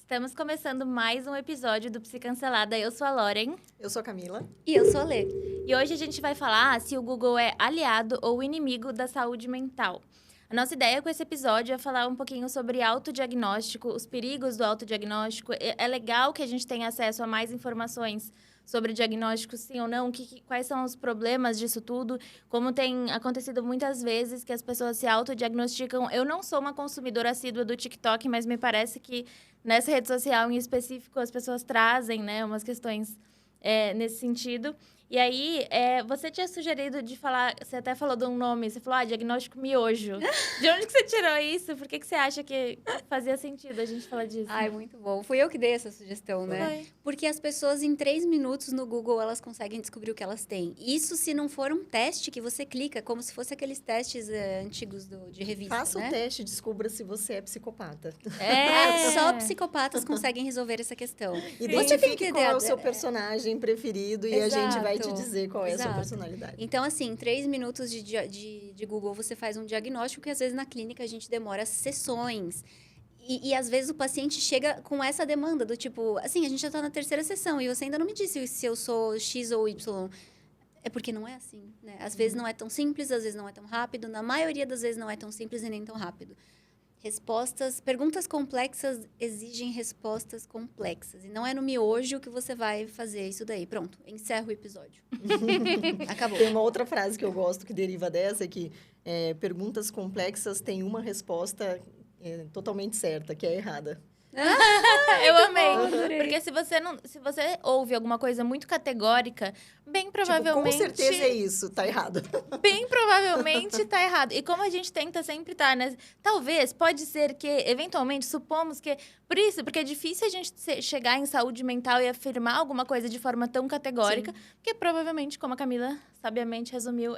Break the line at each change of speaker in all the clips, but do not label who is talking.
Estamos começando mais um episódio do Psicancelada. Eu sou a Lauren.
Eu sou a Camila.
E eu sou a Lê.
E hoje a gente vai falar se o Google é aliado ou inimigo da saúde mental. A nossa ideia com esse episódio é falar um pouquinho sobre autodiagnóstico, os perigos do autodiagnóstico. É legal que a gente tenha acesso a mais informações sobre diagnóstico, sim ou não, quais são os problemas disso tudo, como tem acontecido muitas vezes que as pessoas se autodiagnosticam. Eu não sou uma consumidora assídua do TikTok, mas me parece que nessa rede social em específico as pessoas trazem, né, umas questões nesse sentido. E aí, você tinha sugerido de falar, você até falou de um nome, você falou, diagnóstico miojo. De onde que você tirou isso? Por que você acha que fazia sentido a gente falar disso?
Ai, muito bom. Fui eu que dei essa sugestão, né?
Foi.
Porque as pessoas, em 3 minutos no Google, elas conseguem descobrir o que elas têm. Isso se não for um teste que você clica, como se fosse aqueles testes antigos de revista,
Faça
né?
o teste e descubra se você é psicopata.
Só psicopatas conseguem resolver essa questão.
Identifique qual é o seu personagem preferido e a gente vai te
Exato.
dizer qual é a sua
Exato.
personalidade.
Então, assim, em 3 minutos de Google, você faz um diagnóstico que, às vezes, na clínica, a gente demora sessões. E às vezes, o paciente chega com essa demanda do tipo... Assim, a gente já tá na 3ª sessão e você ainda não me disse se eu sou X ou Y. É porque não é assim, né? Às vezes não é tão simples, às vezes não é tão rápido. Na maioria das vezes não é tão simples e nem tão rápido. Perguntas complexas exigem respostas complexas. E não é no miojo que você vai fazer isso daí. Pronto, encerra o episódio. Acabou.
Tem uma outra frase que eu gosto que deriva dessa, que perguntas complexas têm uma resposta totalmente certa, que é errada.
Eu amei.
bom, adorei.
Porque se você ouve alguma coisa muito categórica, bem provavelmente...
com certeza é isso, tá errado.
Bem provavelmente tá errado. E como a gente tenta sempre estar, né? Talvez, pode ser que, eventualmente, supomos que... Porque é difícil a gente chegar em saúde mental e afirmar alguma coisa de forma tão categórica.
Sim.
Porque provavelmente, como a Camila sabiamente resumiu,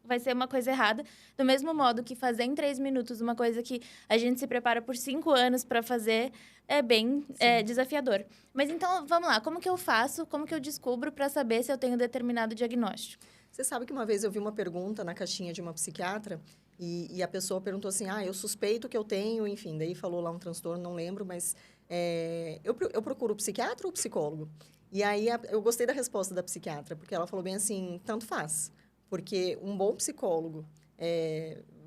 vai ser uma coisa errada. Do mesmo modo que fazer em 3 minutos uma coisa que a gente se prepara por 5 anos para fazer é bem desafiador. Mas então, vamos lá. Como que eu faço? Como que eu descubro para saber se eu tenho determinado diagnóstico?
Você sabe que uma vez eu vi uma pergunta na caixinha de uma psiquiatra e a pessoa perguntou assim, eu suspeito que eu tenho, enfim, daí falou lá um transtorno, não lembro, mas eu procuro psiquiatra ou psicólogo? E aí eu gostei da resposta da psiquiatra, porque ela falou bem assim, tanto faz. Porque um bom psicólogo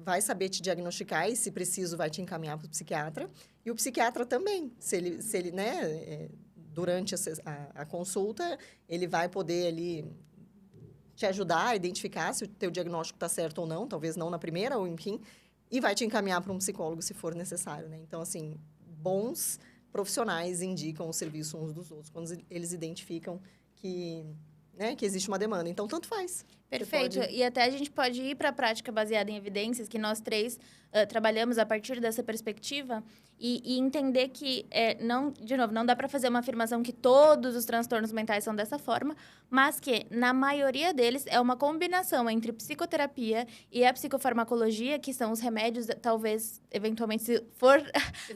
vai saber te diagnosticar e, se preciso, vai te encaminhar para o psiquiatra. E o psiquiatra também. Se ele né, durante a consulta, ele vai poder ali te ajudar a identificar se o teu diagnóstico está certo ou não. Talvez não na primeira, ou enfim. E vai te encaminhar para um psicólogo, se for necessário, né? Então, assim, bons profissionais indicam o serviço uns dos outros, quando eles identificam que existe uma demanda. Então, tanto faz.
Perfeito. E até a gente pode ir para a prática baseada em evidências, que nós 3 trabalhamos a partir dessa perspectiva, e entender que, não dá para fazer uma afirmação que todos os transtornos mentais são dessa forma, mas que, na maioria deles, é uma combinação entre psicoterapia e a psicofarmacologia, que são os remédios, talvez, eventualmente, se for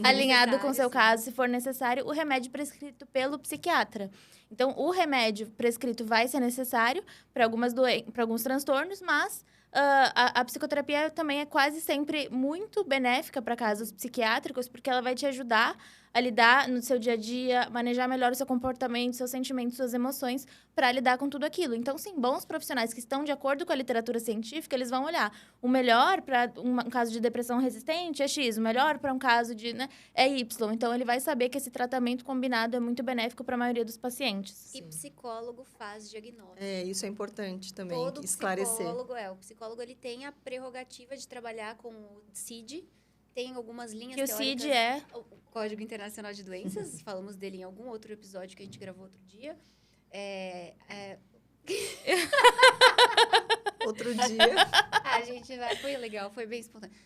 alinhado com o seu caso, se for necessário, o remédio prescrito pelo psiquiatra. Então, o remédio prescrito vai ser necessário para alguns transtornos, mas a psicoterapia também é quase sempre muito benéfica para casos psiquiátricos, porque ela vai te ajudar a lidar no seu dia a dia, manejar melhor o seu comportamento, seus sentimentos, suas emoções, para lidar com tudo aquilo. Então, sim, bons profissionais que estão de acordo com a literatura científica, eles vão olhar. O melhor para um caso de depressão resistente é X, o melhor para um caso de é Y. Então, ele vai saber que esse tratamento combinado é muito benéfico para a maioria dos pacientes.
Sim. E psicólogo faz diagnóstico.
Isso é importante também,
Todo
esclarecer.
O psicólogo ele tem a prerrogativa de trabalhar com o CID. Tem algumas linhas
que
teóricas.
O CID é
o Código Internacional de Doenças. Falamos dele em algum outro episódio que a gente gravou outro dia.
Outro dia.
A gente vai... Foi legal, foi bem espontâneo.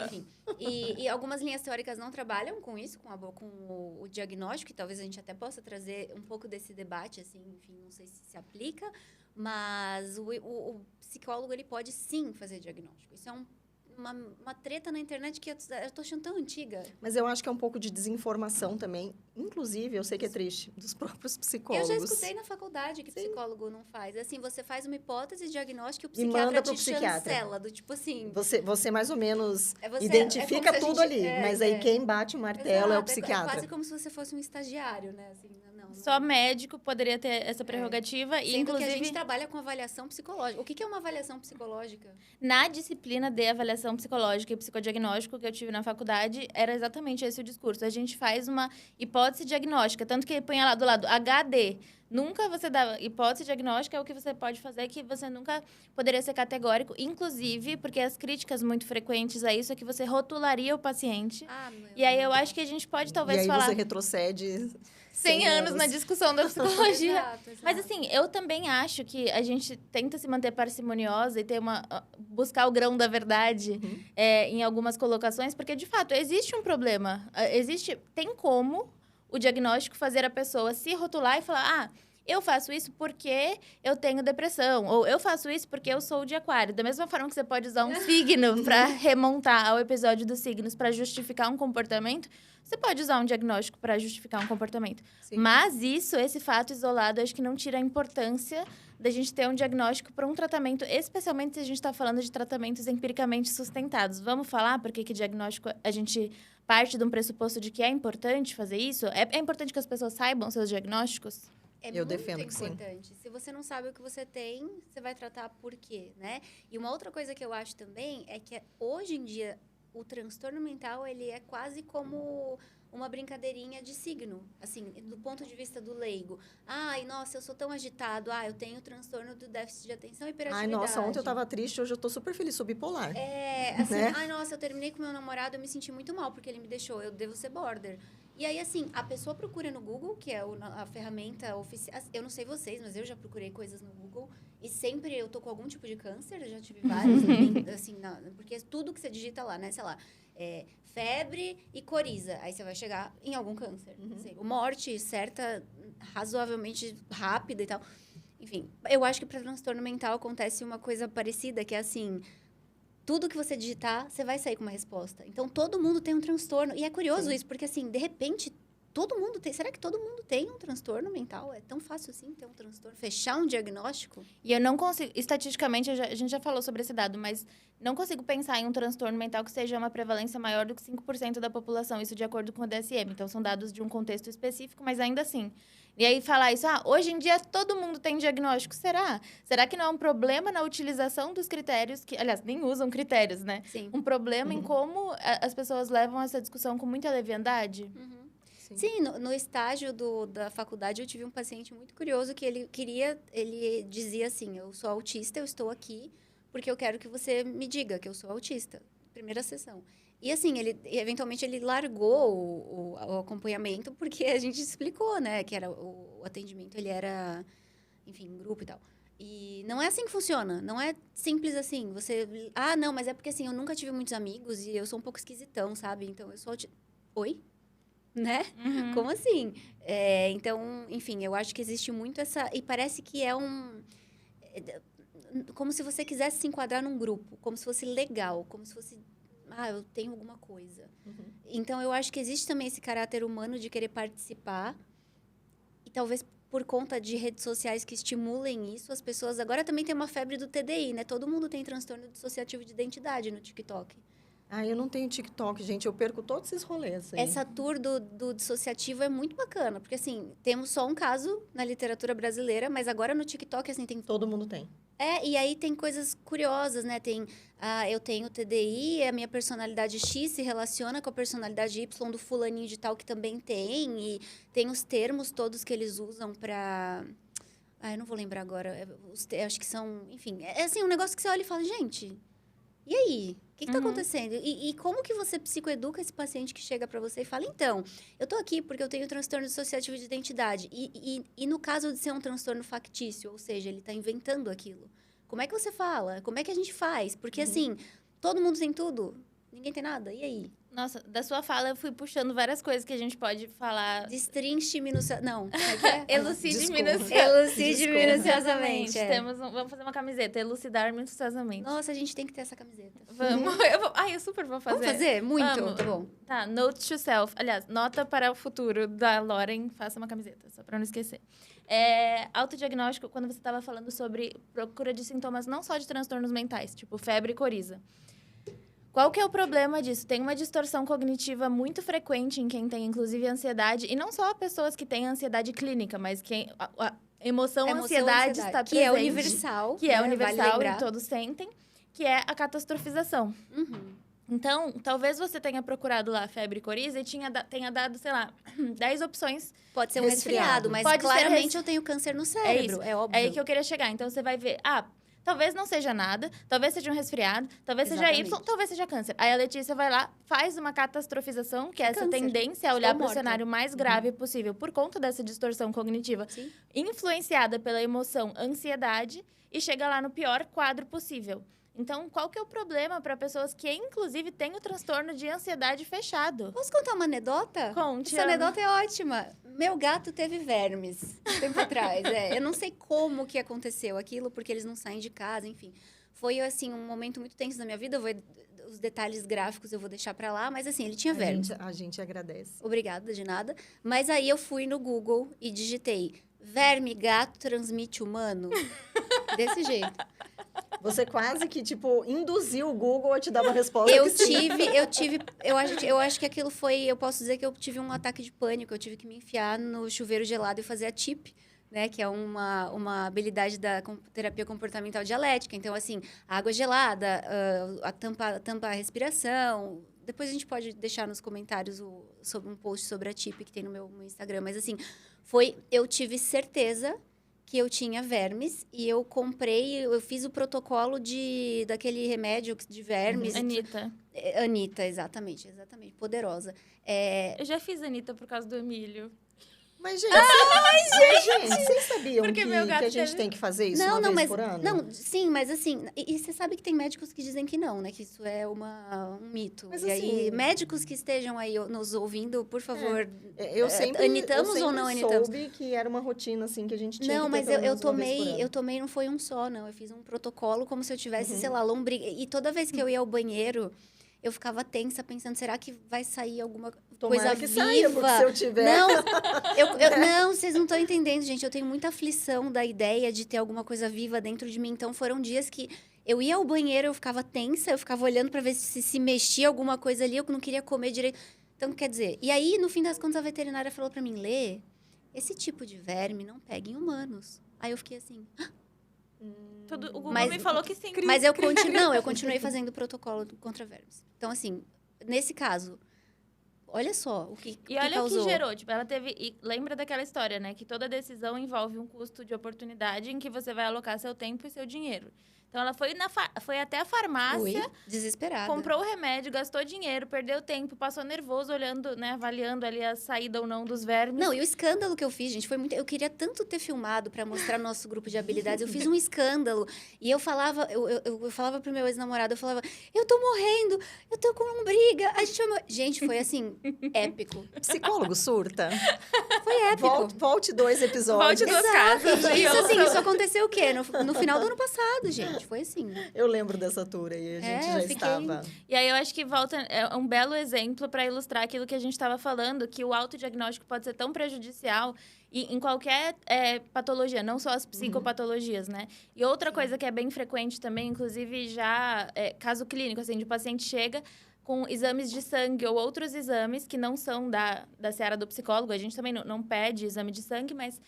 Enfim. E algumas linhas teóricas não trabalham com isso, com o diagnóstico, e talvez a gente até possa trazer um pouco desse debate, assim, enfim, não sei se aplica, mas o psicólogo, ele pode sim fazer diagnóstico. Isso é uma treta na internet que eu tô achando tão antiga.
Mas eu acho que é um pouco de desinformação também. Inclusive, eu sei que é triste, dos próprios psicólogos.
Eu já escutei na faculdade que
Sim.
psicólogo não faz. Assim, você faz uma hipótese diagnóstica e o
E manda
psiquiatra
pro
te
psiquiatra.
chancela. Do tipo assim...
Você mais ou menos
É
identifica
como se a
tudo
gente-
ali. Mas aí quem bate o martelo é o
Exato,
psiquiatra.
quase como se você fosse um estagiário, né? Assim, não.
Só médico poderia ter essa prerrogativa. E,
Sendo
inclusive,
que a gente trabalha com avaliação psicológica. O que é uma avaliação psicológica?
na disciplina de avaliação psicológica e psicodiagnóstico que eu tive na faculdade, era exatamente esse o discurso. A gente faz uma hipótese diagnóstica, tanto que põe lá do lado HD. Nunca você dá hipótese diagnóstica, é o que você pode fazer que você nunca poderia ser categórico, inclusive porque as críticas muito frequentes a isso é que você rotularia o paciente. E aí eu acho que a gente pode talvez
E aí
falar
você retrocede
100 anos na discussão da psicologia.
Exato.
Mas assim, eu também acho que a gente tenta se manter parcimoniosa e ter buscar o grão da verdade em algumas colocações, porque de fato existe um problema. Tem como o diagnóstico fazer a pessoa se rotular e falar: eu faço isso porque eu tenho depressão, ou eu faço isso porque eu sou de aquário. Da mesma forma que você pode usar um signo para remontar ao episódio dos signos para justificar um comportamento, você pode usar um diagnóstico para justificar um comportamento.
Sim.
Mas esse fato isolado, acho que não tira a importância da gente ter um diagnóstico para um tratamento, especialmente se a gente está falando de tratamentos empiricamente sustentados. Vamos falar por que diagnóstico a gente parte de um pressuposto de que é importante fazer isso? É importante que as pessoas saibam seus diagnósticos?
É
Eu
muito
defendo que sim.
importante. Se você não sabe o que você tem, você vai tratar por quê, né? E uma outra coisa que eu acho também é que hoje em dia o transtorno mental, ele é quase como uma brincadeirinha de signo, assim, do ponto de vista do leigo. Ai, nossa, eu sou tão agitado. Eu tenho transtorno do déficit de atenção e hiperatividade.
Ai, nossa, ontem eu tava triste, hoje eu tô super feliz, sou bipolar.
Assim,
Né?
ai, nossa, eu terminei com meu namorado, eu me senti muito mal porque ele me deixou, eu devo ser border. E aí, assim, a pessoa procura no Google, que é a ferramenta oficial. Eu não sei vocês, mas eu já procurei coisas no Google. E sempre eu tô com algum tipo de câncer, eu já tive vários, assim, porque tudo que você digita lá, né? Sei lá, febre e coriza. Aí você vai chegar em algum câncer. Assim, morte certa, razoavelmente rápida e tal. Enfim, eu acho que para transtorno mental acontece uma coisa parecida, que é assim... Tudo que você digitar, você vai sair com uma resposta. Então, todo mundo tem um transtorno. E é curioso isso, porque, assim, de repente, todo mundo tem... Será que todo mundo tem um transtorno mental? É tão fácil assim ter um transtorno? Fechar um diagnóstico?
E eu não consigo... Estatisticamente, a gente já falou sobre esse dado, mas não consigo pensar em um transtorno mental que seja uma prevalência maior do que 5% da população. Isso de acordo com o DSM. Então, são dados de um contexto específico, mas ainda assim... E aí falar isso, hoje em dia todo mundo tem diagnóstico. Será? Será que não é um problema na utilização dos critérios, que, aliás, nem usam critérios, né?
Sim.
Um problema em como as pessoas levam essa discussão com muita leviandade?
Sim, no estágio da faculdade eu tive um paciente muito curioso que ele dizia assim, eu sou autista, eu estou aqui porque eu quero que você me diga que eu sou autista. Primeira sessão. E assim, eventualmente ele largou o acompanhamento porque a gente explicou, né, que era o atendimento, ele era, enfim, em grupo e tal. E não é assim que funciona, não é simples assim. Você, não, mas é porque assim, eu nunca tive muitos amigos e eu sou um pouco esquisitão, sabe? Então eu sou Oi? Né? Como assim? Então, enfim, eu acho que existe muito essa... E parece que é como se você quisesse se enquadrar num grupo, como se fosse legal, como se fosse... eu tenho alguma coisa. Então, eu acho que existe também esse caráter humano de querer participar. E talvez por conta de redes sociais que estimulem isso, as pessoas... Agora também tem uma febre do TDI, né? Todo mundo tem transtorno dissociativo de identidade no TikTok.
Eu não tenho TikTok, gente. Eu perco todos esses rolês aí.
Essa tour do dissociativo é muito bacana. Porque, assim, temos só um caso na literatura brasileira, mas agora no TikTok, assim, tem...
Todo mundo tem.
E aí tem coisas curiosas, né? Eu tenho TDI, a minha personalidade X se relaciona com a personalidade Y do fulaninho de tal que também tem. E tem os termos todos que eles usam pra... eu não vou lembrar agora. Acho que são... Enfim, é assim, um negócio que você olha e fala, gente... E aí? O que está acontecendo? E como que você psicoeduca esse paciente que chega para você e fala, então, eu estou aqui porque eu tenho transtorno dissociativo de identidade. E no caso de ser um transtorno factício, ou seja, ele está inventando aquilo. Como é que você fala? Como é que a gente faz? Porque, assim, todo mundo tem tudo. Ninguém tem nada? E aí?
Nossa, da sua fala eu fui puxando várias coisas que a gente pode falar.
Destrinche minuciosamente. Não, como é que é?
Elucide
Desculpa.
minuciosamente.
Elucide minuciosamente. É.
Vamos fazer uma camiseta, elucidar minuciosamente.
Nossa, a gente tem que ter essa camiseta.
Vamos. Eu super vou fazer.
Vamos fazer? Muito?
Amo.
Tá bom.
Tá, note to self. Aliás, nota para o futuro da Lauren, faça uma camiseta, só para não esquecer. Autodiagnóstico, quando você estava falando sobre procura de sintomas não só de transtornos mentais, tipo febre e coriza. Qual que é o problema disso? Tem uma distorção cognitiva muito frequente em quem tem, inclusive, ansiedade. E não só pessoas que têm ansiedade clínica, mas quem a emoção, ansiedade está presente.
Que é universal.
Que é
né?
universal
Vale
e todos sentem. Que é a catastrofização.
Uhum.
Então, talvez você tenha procurado lá febre e coriza e tenha dado, sei lá, 10 opções.
Pode ser um resfriado, mas
Pode ser
claramente eu tenho câncer no cérebro.
isso.
É óbvio.
É aí que eu queria chegar. Então, você vai ver, talvez não seja nada, talvez seja um resfriado, talvez seja Y,
Exatamente.
talvez seja câncer. Aí a Letícia vai lá, faz uma catastrofização, que é essa
Câncer.
tendência a olhar
Estou
para o
morta.
cenário mais grave possível, por conta dessa distorção cognitiva,
Sim.
influenciada pela emoção ansiedade, e chega lá no pior quadro possível. Então, qual que é o problema para pessoas que, inclusive, têm o transtorno de ansiedade fechado?
Posso contar uma anedota?
Conte,
Essa
Ana.
anedota é ótima. Meu gato teve vermes um tempo atrás. Eu não sei como que aconteceu aquilo, porque eles não saem de casa, enfim. Foi, assim, um momento muito tenso na minha vida. Os detalhes gráficos eu vou deixar pra lá, mas, assim, ele tinha vermes.
A gente agradece.
Obrigada, de nada. Mas aí eu fui no Google e digitei verme gato transmite humano. Desse jeito.
Você quase que, tipo, induziu o Google a te dar uma resposta.
Eu acho que aquilo foi, eu posso dizer que eu tive um ataque de pânico, eu tive que me enfiar no chuveiro gelado e fazer a TIP, né, que é uma habilidade da terapia comportamental dialética. Então, assim, água gelada, a tampa a respiração. Depois a gente pode deixar nos comentários sobre um post sobre a TIP que tem no meu Instagram, mas assim, eu tive certeza que eu tinha vermes e eu fiz o protocolo daquele remédio de vermes.
Anitta,
exatamente, poderosa.
Eu já fiz Anitta por causa do Emílio.
Mas, gente, vocês sabiam
Porque
que
meu gato
a gente
teve-
tem que fazer isso uma vez por ano?
Não, sim, mas assim, e você sabe que tem médicos que dizem que não, né? Que isso é um mito.
Mas,
e
assim,
aí, médicos que estejam aí nos ouvindo, por favor,
Eu sempre,
anitamos
eu sempre
ou não anitamos?
soube que era uma rotina, assim, que a gente tinha
Não,
que ter
mas
pelo
eu
menos uma vez por
tomei,
ano.
eu tomei, não foi um só, não. Eu fiz um protocolo como se eu tivesse, sei lá, lombriga. E toda vez que eu ia ao banheiro, eu ficava tensa, pensando, será que vai sair alguma
Tomara
coisa
que
viva?
saia, porque se eu tiver...
Não, não, vocês não estão entendendo, gente. Eu tenho muita aflição da ideia de ter alguma coisa viva dentro de mim. Então, foram dias que eu ia ao banheiro, eu ficava tensa, eu ficava olhando para ver se mexia alguma coisa ali, eu não queria comer direito. Então, quer dizer... E aí, no fim das contas, a veterinária falou para mim, Lê, esse tipo de verme não pega em humanos. Aí eu fiquei assim...
O Google
Mas-
me falou que sim.
Mas eu continuei fazendo o protocolo contra vermes. Então, assim, nesse caso, olha só o que
E olha o
causou.
que gerou. Tipo, ela teve... E lembra daquela história, né? Que toda decisão envolve um custo de oportunidade em que você vai alocar seu tempo e seu dinheiro. Então, ela foi até a farmácia...
Fui desesperada.
Comprou o remédio, gastou dinheiro, perdeu tempo, passou nervoso olhando, né, avaliando ali a saída ou não dos vermes.
Não, e o escândalo que eu fiz, gente, foi muito... Eu queria tanto ter filmado pra mostrar nosso grupo de habilidades. Eu fiz um escândalo. E eu falava... Eu falava pro meu ex-namorado, eu falava... Eu tô morrendo, eu tô com lombriga. A gente vai morrer. Gente, foi assim, épico.
Psicólogo surta.
Foi épico.
Volte 2 episódios.
Volte duas casas.
Exato.
E
Isso, assim,
ouçam.
isso aconteceu o quê? No final do ano passado, gente. Foi assim.
Eu lembro dessa tour aí, a gente
eu
já
fiquei-
estava...
E aí eu acho que volta é um belo exemplo para ilustrar aquilo que a gente estava falando, que o autodiagnóstico pode ser tão prejudicial em qualquer patologia, não só as psicopatologias, né? E outra coisa que é bem frequente também, inclusive já caso clínico, assim, de paciente chega com exames de sangue ou outros exames que não são da seara do psicólogo, a gente também não pede exame de sangue, mas...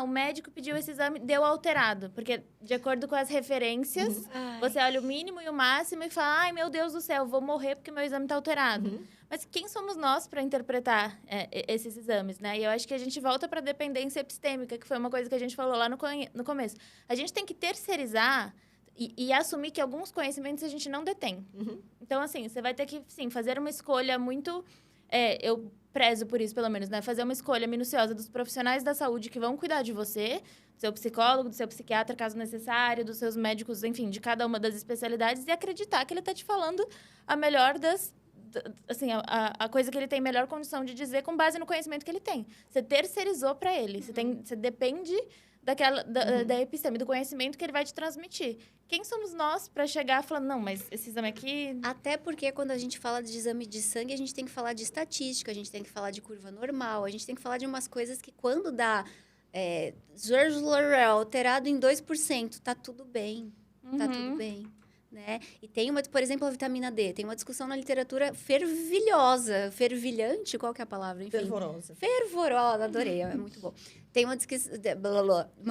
o médico pediu esse exame, deu alterado. Porque, de acordo com as referências, você olha o mínimo e o máximo e fala... Ai, meu Deus do céu, vou morrer porque meu exame está alterado. Mas quem somos nós para interpretar esses exames, né? E eu acho que a gente volta para a dependência epistêmica, que foi uma coisa que a gente falou lá no começo. A gente tem que terceirizar e assumir que alguns conhecimentos a gente não detém. Então, assim, você vai ter que, sim, fazer uma escolha muito... eu prezo por isso, pelo menos, né? Fazer uma escolha minuciosa dos profissionais da saúde que vão cuidar de você, do seu psicólogo, do seu psiquiatra, caso necessário, dos seus médicos, enfim, de cada uma das especialidades, e acreditar que ele tá te falando a melhor assim, a coisa que ele tem melhor condição de dizer com base no conhecimento que ele tem. Você terceirizou para ele. Você depende da episteme, do conhecimento que ele vai te transmitir. Quem somos nós para chegar falando, não, mas esse exame aqui...
Até porque quando a gente fala de exame de sangue, a gente tem que falar de estatística, a gente tem que falar de curva normal, a gente tem que falar de umas coisas que quando dá alterado em 2%, tá tudo bem. Tá tudo bem. Né? E tem por exemplo, a vitamina D. Tem uma discussão na literatura fervilhante, qual que é a palavra? Enfim, fervorosa, adorei, é muito bom. Tem uma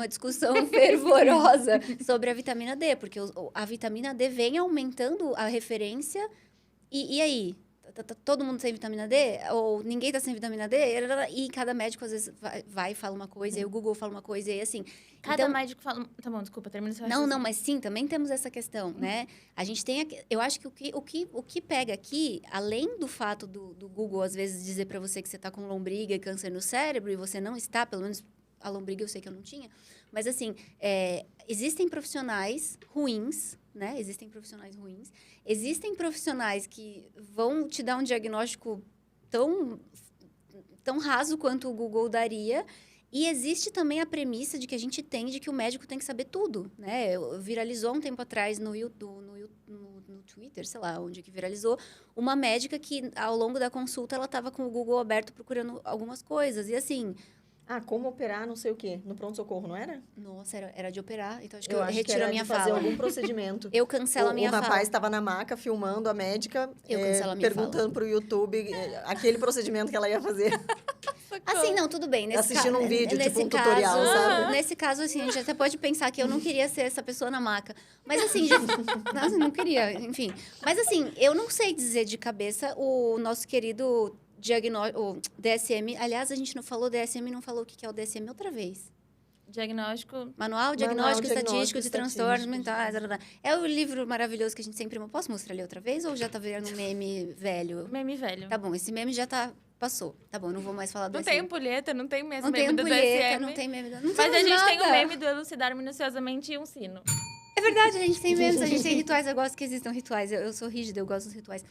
discussão fervorosa sobre a vitamina D, porque a vitamina D vem aumentando a referência. E aí? Tá todo mundo sem vitamina D? Ou ninguém tá sem vitamina D? E cada médico, às vezes, vai e fala uma coisa, e o Google fala uma coisa, e assim...
Cada médico fala... Tá bom, desculpa, termina seu
raciocínio. Não, mas sim, também temos essa questão, né? A gente tem... Eu acho que o que pega aqui, além do fato do Google, às vezes, dizer para você que você tá com lombriga e câncer no cérebro, e você não está, pelo menos a lombriga eu sei que eu não tinha, mas assim, existem profissionais ruins, né? Existem profissionais ruins. Existem profissionais que vão te dar um diagnóstico tão raso quanto o Google daria. E existe também a premissa de que a gente tem de que o médico tem que saber tudo, né? Viralizou um tempo atrás no Twitter, sei lá, onde que viralizou, uma médica que, ao longo da consulta, ela estava com o Google aberto procurando algumas coisas. E assim...
como operar não sei o quê, no pronto-socorro, não era?
Nossa, era de operar. Então, acho que eu retiro a minha fala.
Fazer algum procedimento.
Eu cancelo a minha fala.
O rapaz estava na maca, filmando a médica, perguntando pro YouTube aquele procedimento que ela ia fazer.
Assim, não, tudo bem.
Assistindo um vídeo, tipo um tutorial, sabe?
Nesse caso, assim, a gente até pode pensar que eu não queria ser essa pessoa na maca. Mas, assim, nossa, não queria, enfim. Mas, assim, eu não sei dizer de cabeça o nosso querido... o DSM, aliás, a gente não falou DSM, não falou o que é o DSM outra vez. Manual Diagnóstico Estatístico de Transtornos Mentais. É o livro maravilhoso que a gente sempre... Posso mostrar ali outra vez ou já tá virando um meme velho?
Meme velho.
Tá bom, esse meme já passou. Tá bom, não vou mais falar do DSM.
Não tem ampulheta, não tem mesmo
não
meme
tem
do
ampulheta,
DSM.
Não tem meme do...
Mas a gente tem um meme do elucidar minuciosamente e um sino.
É verdade, a gente tem memes, a gente tem rituais. Eu gosto que existam rituais. Eu sou rígida, eu gosto dos rituais.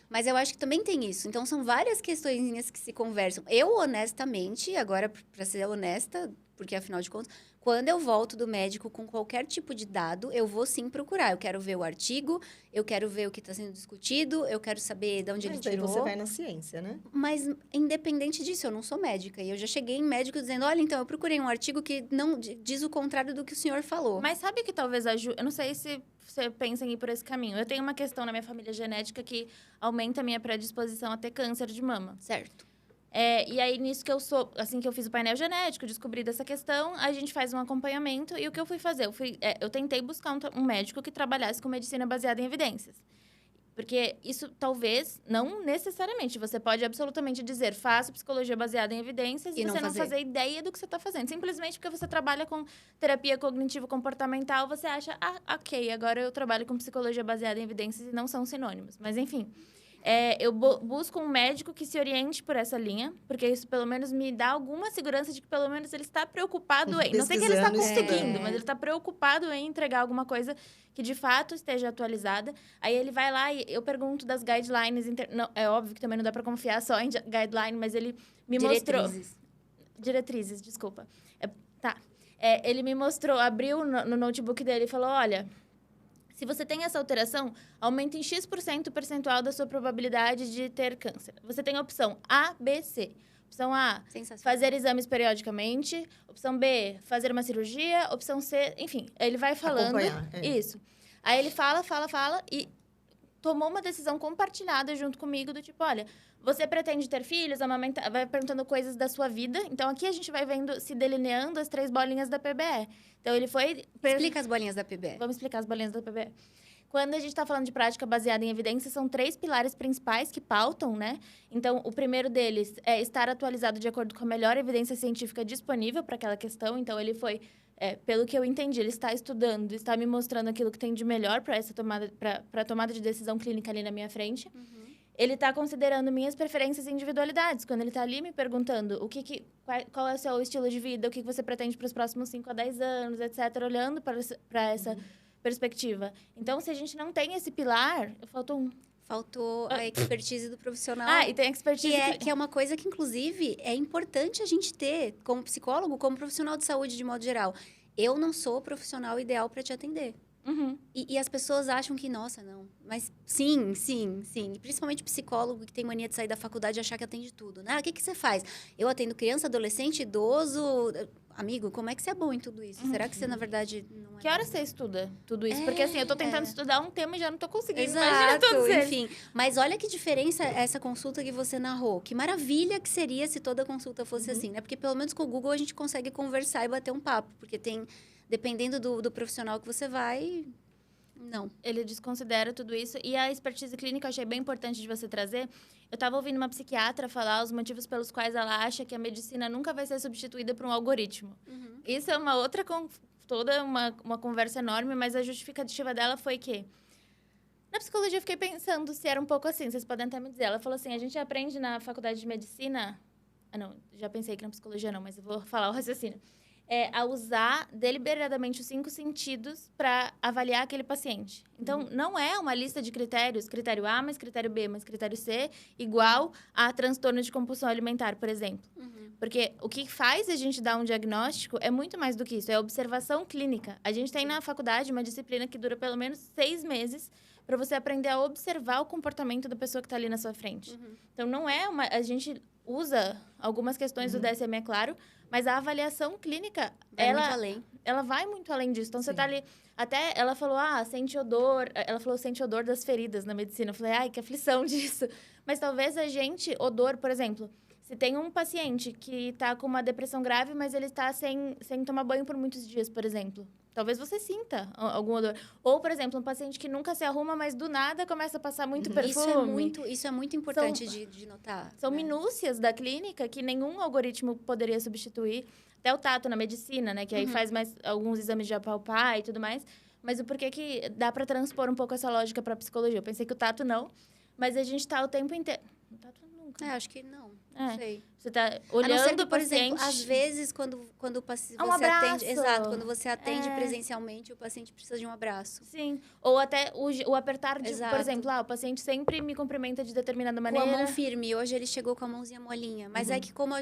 Mas eu acho que também tem isso. Então, são várias questõezinhas que se conversam. Eu, honestamente, agora, para ser honesta, porque afinal de contas, quando eu volto do médico com qualquer tipo de dado, eu vou sim procurar. Eu quero ver o artigo, eu quero ver o que está sendo discutido, eu quero saber de onde ele tirou.
Mas aí você vai na ciência, né?
Mas, independente disso, eu não sou médica. E eu já cheguei em médico dizendo, olha, então, eu procurei um artigo que não diz o contrário do que o senhor falou.
Mas sabe que talvez ajude... Eu não sei se você pensa em ir por esse caminho. Eu tenho uma questão na minha família genética que aumenta a minha predisposição a ter câncer de mama.
Certo.
E aí, nisso que assim que eu fiz o painel genético, descobri dessa questão, a gente faz um acompanhamento. E o que eu fui fazer? Eu tentei buscar um médico que trabalhasse com medicina baseada em evidências. Porque isso, talvez, não necessariamente. Você pode absolutamente dizer, faça psicologia baseada em evidências e você não fazer ideia do que você está fazendo. Simplesmente porque você trabalha com terapia cognitivo-comportamental, você acha, ok, agora eu trabalho com psicologia baseada em evidências e não são sinônimos. Mas, enfim... eu busco um médico que se oriente por essa linha, porque isso pelo menos me dá alguma segurança de que pelo menos ele está preocupado em... Não sei que ele está conseguindo, mas ele está preocupado em entregar alguma coisa que de fato esteja atualizada. Aí ele vai lá e eu pergunto das guidelines... Não, é óbvio que também não dá para confiar só em guideline, mas ele me mostrou... Diretrizes, desculpa. Ele me mostrou, abriu no notebook dele e falou, olha... Se você tem essa alteração, aumenta em X% o percentual da sua probabilidade de ter câncer. Você tem a opção A, B, C. Opção A, fazer exames periodicamente. Opção B, fazer uma cirurgia. Opção C, enfim, ele vai falando. Isso. Aí ele fala e tomou uma decisão compartilhada junto comigo do tipo, olha, você pretende ter filhos, amamentar, vai perguntando coisas da sua vida. Então, aqui a gente vai vendo, se delineando as 3 bolinhas da PBE. Então, ele foi...
Explica as bolinhas da PBE.
Vamos explicar as bolinhas da PBE. Quando a gente está falando de prática baseada em evidências, são 3 pilares principais que pautam, né? Então, o primeiro deles é estar atualizado de acordo com a melhor evidência científica disponível para aquela questão. Então, ele foi, pelo que eu entendi, ele está estudando, está me mostrando aquilo que tem de melhor para essa tomada, para tomada de decisão clínica ali na minha frente. ele está considerando minhas preferências e individualidades. Quando ele está ali me perguntando qual é o seu estilo de vida, o que você pretende para os próximos 5 a 10 anos, etc., olhando para essa perspectiva. Então, se a gente não tem esse pilar,
Faltou a expertise do profissional.
E tem a expertise...
Que é uma coisa que, inclusive, é importante a gente ter como psicólogo, como profissional de saúde, de modo geral. Eu não sou o profissional ideal para te atender. E as pessoas acham que, nossa, não. Mas sim. Principalmente psicólogo que tem mania de sair da faculdade e achar que atende tudo, né? O que você faz? Eu atendo criança, adolescente, idoso... Amigo, como é que você é bom em tudo isso? Será que você, na verdade, não é...
Que horas você estuda tudo isso? Porque, assim, eu tô tentando estudar um tema e já não tô conseguindo.
Exato, enfim. Mas olha que diferença essa consulta que você narrou. Que maravilha que seria se toda consulta fosse assim, né? Porque, pelo menos, com o Google, a gente consegue conversar e bater um papo. Porque tem... Dependendo do profissional que você vai... Não.
Ele desconsidera tudo isso. E a expertise clínica eu achei bem importante de você trazer. Eu estava ouvindo uma psiquiatra falar os motivos pelos quais ela acha que a medicina nunca vai ser substituída por um algoritmo. Isso é uma outra... Toda uma conversa enorme, mas a justificativa dela foi que... Na psicologia eu fiquei pensando se era um pouco assim, vocês podem até me dizer. Ela falou assim, a gente aprende na faculdade de medicina... não, já pensei que na psicologia não, mas eu vou falar o raciocínio. A usar deliberadamente os 5 sentidos para avaliar aquele paciente. Então, não é uma lista de critérios, critério A mais critério B mais critério C, igual a transtorno de compulsão alimentar, por exemplo. Porque o que faz a gente dar um diagnóstico é muito mais do que isso, é a observação clínica. A gente tem na faculdade uma disciplina que dura pelo menos 6 meses para você aprender a observar o comportamento da pessoa que está ali na sua frente. Então, não é uma... A gente usa algumas questões do DSM, é claro, mas a avaliação clínica, ela vai muito além disso. Então, você tá ali... Até ela falou, sente odor... Ela falou, sente odor das feridas na medicina. Eu falei, ai, que aflição disso. Mas talvez a gente... Odor, por exemplo... Se tem um paciente que está com uma depressão grave, mas ele está sem tomar banho por muitos dias, por exemplo. Talvez você sinta algum odor. Ou, por exemplo, um paciente que nunca se arruma, mas do nada começa a passar muito perfume.
Isso é muito importante de notar.
São minúcias da clínica que nenhum algoritmo poderia substituir. Até o tato na medicina, né? Que aí faz mais alguns exames de apalpar e tudo mais. Mas o porquê que dá para transpor um pouco essa lógica para psicologia? Eu pensei que o tato não, mas a gente está o tempo inteiro... O tato nunca.
Acho que não. Não sei.
Você tá olhando
que, por exemplo, às vezes, quando o paciente...
Um abraço.
Atende... Exato. Quando você atende presencialmente, o paciente precisa de um abraço.
Sim. Ou até o apertar de... Por exemplo, o paciente sempre me cumprimenta de determinada maneira.
Com a mão firme. Hoje ele chegou com a mãozinha molinha. Mas é que como...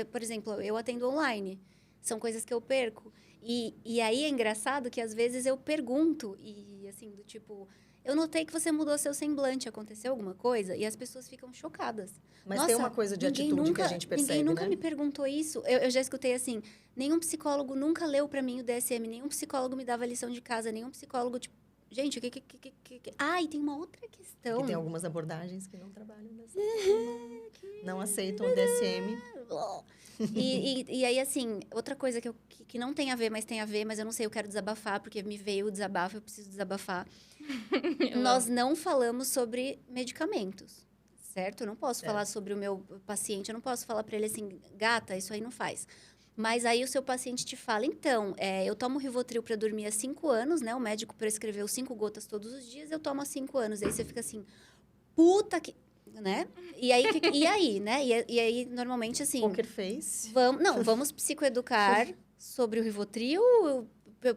por exemplo, eu atendo online. São coisas que eu perco. E aí é engraçado que, às vezes, eu pergunto. E, assim, do tipo... Eu notei que você mudou seu semblante, aconteceu alguma coisa? E as pessoas ficam chocadas.
Mas
Nossa,
tem uma coisa de atitude que a gente percebe,
ninguém nunca
né?
me perguntou isso. Eu já escutei assim, nenhum psicólogo nunca leu pra mim o DSM, nenhum psicólogo me dava lição de casa, nenhum psicólogo, tipo... Gente, o que... Ah, e tem uma outra questão.
Que tem algumas abordagens que não trabalham dessa forma. Não aceitam o DSM.
E aí, assim, outra coisa que não tem a ver, mas eu não sei, eu quero desabafar, porque me veio o desabafo, eu preciso desabafar. Nós não falamos sobre medicamentos, certo? Eu não posso falar sobre o meu paciente, eu não posso falar para ele assim, gata, isso aí não faz. Mas aí o seu paciente te fala, então, eu tomo Rivotril para dormir há 5 anos, né? O médico prescreveu 5 gotas todos os dias, eu tomo há 5 anos. Aí você fica assim, puta que... Né? E aí, né? E aí, normalmente, assim...
Poker face.
Vamos psicoeducar sobre o Rivotril,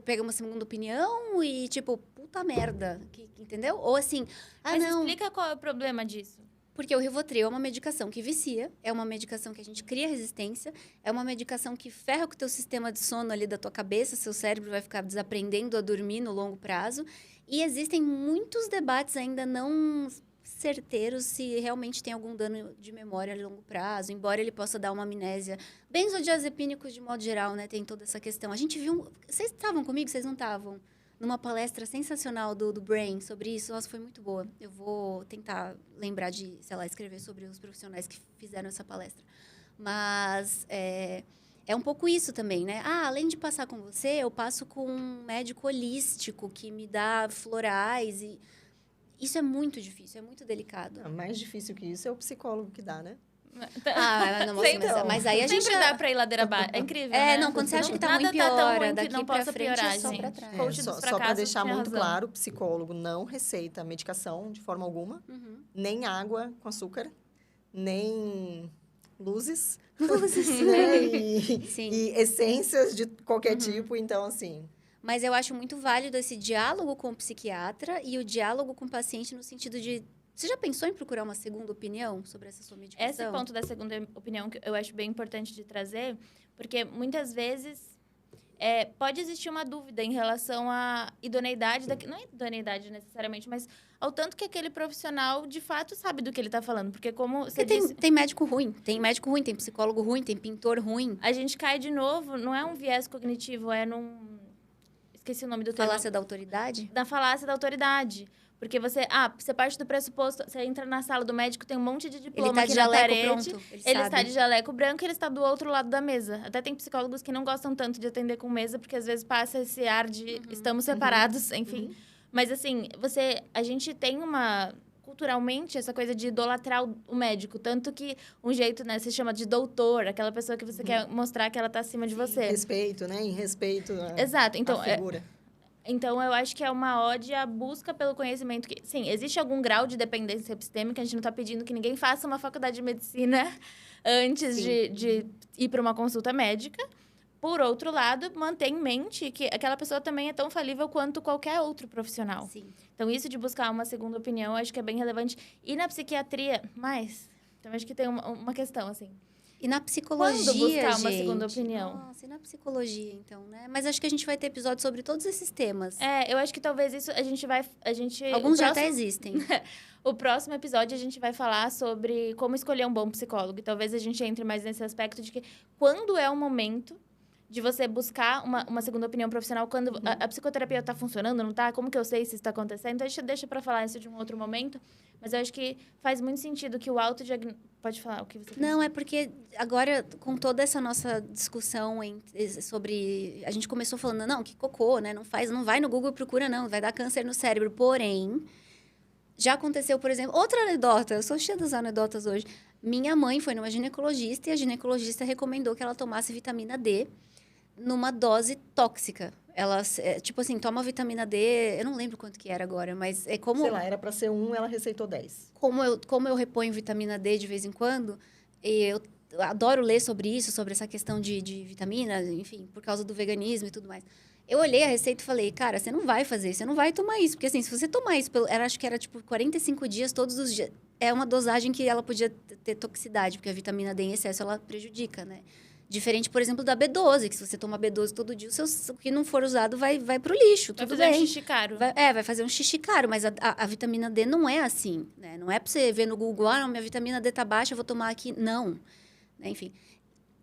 pega uma segunda opinião e, tipo, puta merda, entendeu? Ou assim,
Mas explica qual é o problema disso.
Porque o Rivotril é uma medicação que vicia, é uma medicação que a gente cria resistência, é uma medicação que ferra com o teu sistema de sono ali da tua cabeça, seu cérebro vai ficar desaprendendo a dormir no longo prazo. E existem muitos debates ainda não certeiros se realmente tem algum dano de memória a longo prazo, embora ele possa dar uma amnésia. Benzodiazepínicos, de modo geral, né, tem toda essa questão. A gente viu... Vocês estavam comigo? Vocês não estavam? Numa palestra sensacional do Brain sobre isso. Nossa, foi muito boa. Eu vou tentar lembrar de, sei lá, escrever sobre os profissionais que fizeram essa palestra. Mas é um pouco isso também, né? Além de passar com você, eu passo com um médico holístico que me dá florais e... Isso é muito difícil, é muito delicado.
Mais difícil que isso é o psicólogo que dá, né?
Não, moça, mas aí a gente...
Sempre dá pra ir ladeira abaixo. É incrível,
não, quando você acha que tá ruim, piora. Daqui
não
pra
possa
frente
piorar,
é só
gente.
pra trás.
Coach dos
Só para deixar muito
razão.
claro, o psicólogo não receita medicação de forma alguma, nem água com açúcar, nem luzes, né? E essências de qualquer tipo, então, assim...
Mas eu acho muito válido esse diálogo com o psiquiatra e o diálogo com o paciente no sentido de... Você já pensou em procurar uma segunda opinião sobre essa sua medicação?
Esse ponto da segunda opinião que eu acho bem importante de trazer, porque muitas vezes pode existir uma dúvida em relação à idoneidade, não é idoneidade necessariamente, mas ao tanto que aquele profissional de fato sabe do que ele está falando. Porque como você disse...
Tem médico ruim, tem psicólogo ruim, tem pintor ruim.
A gente cai de novo, não é um viés cognitivo, é num... Esqueci o nome do termo.
Falácia da autoridade?
Da falácia da autoridade. Porque você parte do pressuposto, você entra na sala do médico, tem um monte de diploma
ele tá
aqui
de
na
jaleco
parede.
Pronto,
ele está de jaleco branco e ele está do outro lado da mesa. Até tem psicólogos que não gostam tanto de atender com mesa, porque às vezes passa esse ar de estamos separados, enfim. Mas assim, a gente tem culturalmente, essa coisa de idolatrar o médico. Tanto que um jeito, né, se chama de doutor, aquela pessoa que você quer mostrar que ela está acima de você.
Respeito, né? Em respeito
Exato. Então,
à figura.
Então, eu acho que é uma ode à busca pelo conhecimento. Sim, existe algum grau de dependência epistêmica. A gente não está pedindo que ninguém faça uma faculdade de medicina antes de ir para uma consulta médica. Por outro lado, mantém em mente que aquela pessoa também é tão falível quanto qualquer outro profissional.
Sim.
Então, isso de buscar uma segunda opinião, eu acho que é bem relevante. E na psiquiatria, então, acho que tem uma questão, assim.
E na psicologia,
quando buscar uma
gente?
segunda opinião?
Nossa, e na psicologia, então, né? Mas acho que a gente vai ter episódios sobre todos esses temas.
Eu acho que talvez isso a gente vai...
Alguns já até existem.
O próximo episódio a gente vai falar sobre como escolher um bom psicólogo. E talvez a gente entre mais nesse aspecto de que quando é o momento de você buscar uma segunda opinião profissional, quando a psicoterapia está funcionando, não está? Como que eu sei se isso está acontecendo? Então, a gente deixa para falar isso de um outro momento. Mas eu acho que faz muito sentido que o autodiagnóstico... Pode falar o que você quer.
Não, é porque agora, com toda essa nossa discussão sobre... A gente começou falando, não, que cocô, né? Não vai no Google e procura, não. Vai dar câncer no cérebro. Porém, já aconteceu, por exemplo... Outra anedota. Eu sou cheia das anedotas hoje. Minha mãe foi numa ginecologista e a ginecologista recomendou que ela tomasse vitamina D numa dose tóxica. Ela, tipo assim, toma vitamina D... Eu não lembro quanto que era agora, mas é como...
Sei lá, era para ser 1, ela receitou 10.
Como eu reponho vitamina D de vez em quando, eu adoro ler sobre isso, sobre essa questão de vitamina, enfim, por causa do veganismo e tudo mais. Eu olhei a receita e falei, cara, você não vai fazer isso, você não vai tomar isso. Porque, assim, se você tomar isso, acho que era, tipo, 45 dias, todos os dias, é uma dosagem que ela podia ter toxicidade, porque a vitamina D em excesso, ela prejudica, né? Diferente, por exemplo, da B12, que se você tomar B12 todo dia, o que não for usado vai pro lixo, tudo bem.
Vai fazer um xixi caro.
Vai fazer um xixi caro, mas a vitamina D não é assim, né? Não é pra você ver no Google, não, minha vitamina D tá baixa, eu vou tomar aqui. Não. Né? Enfim.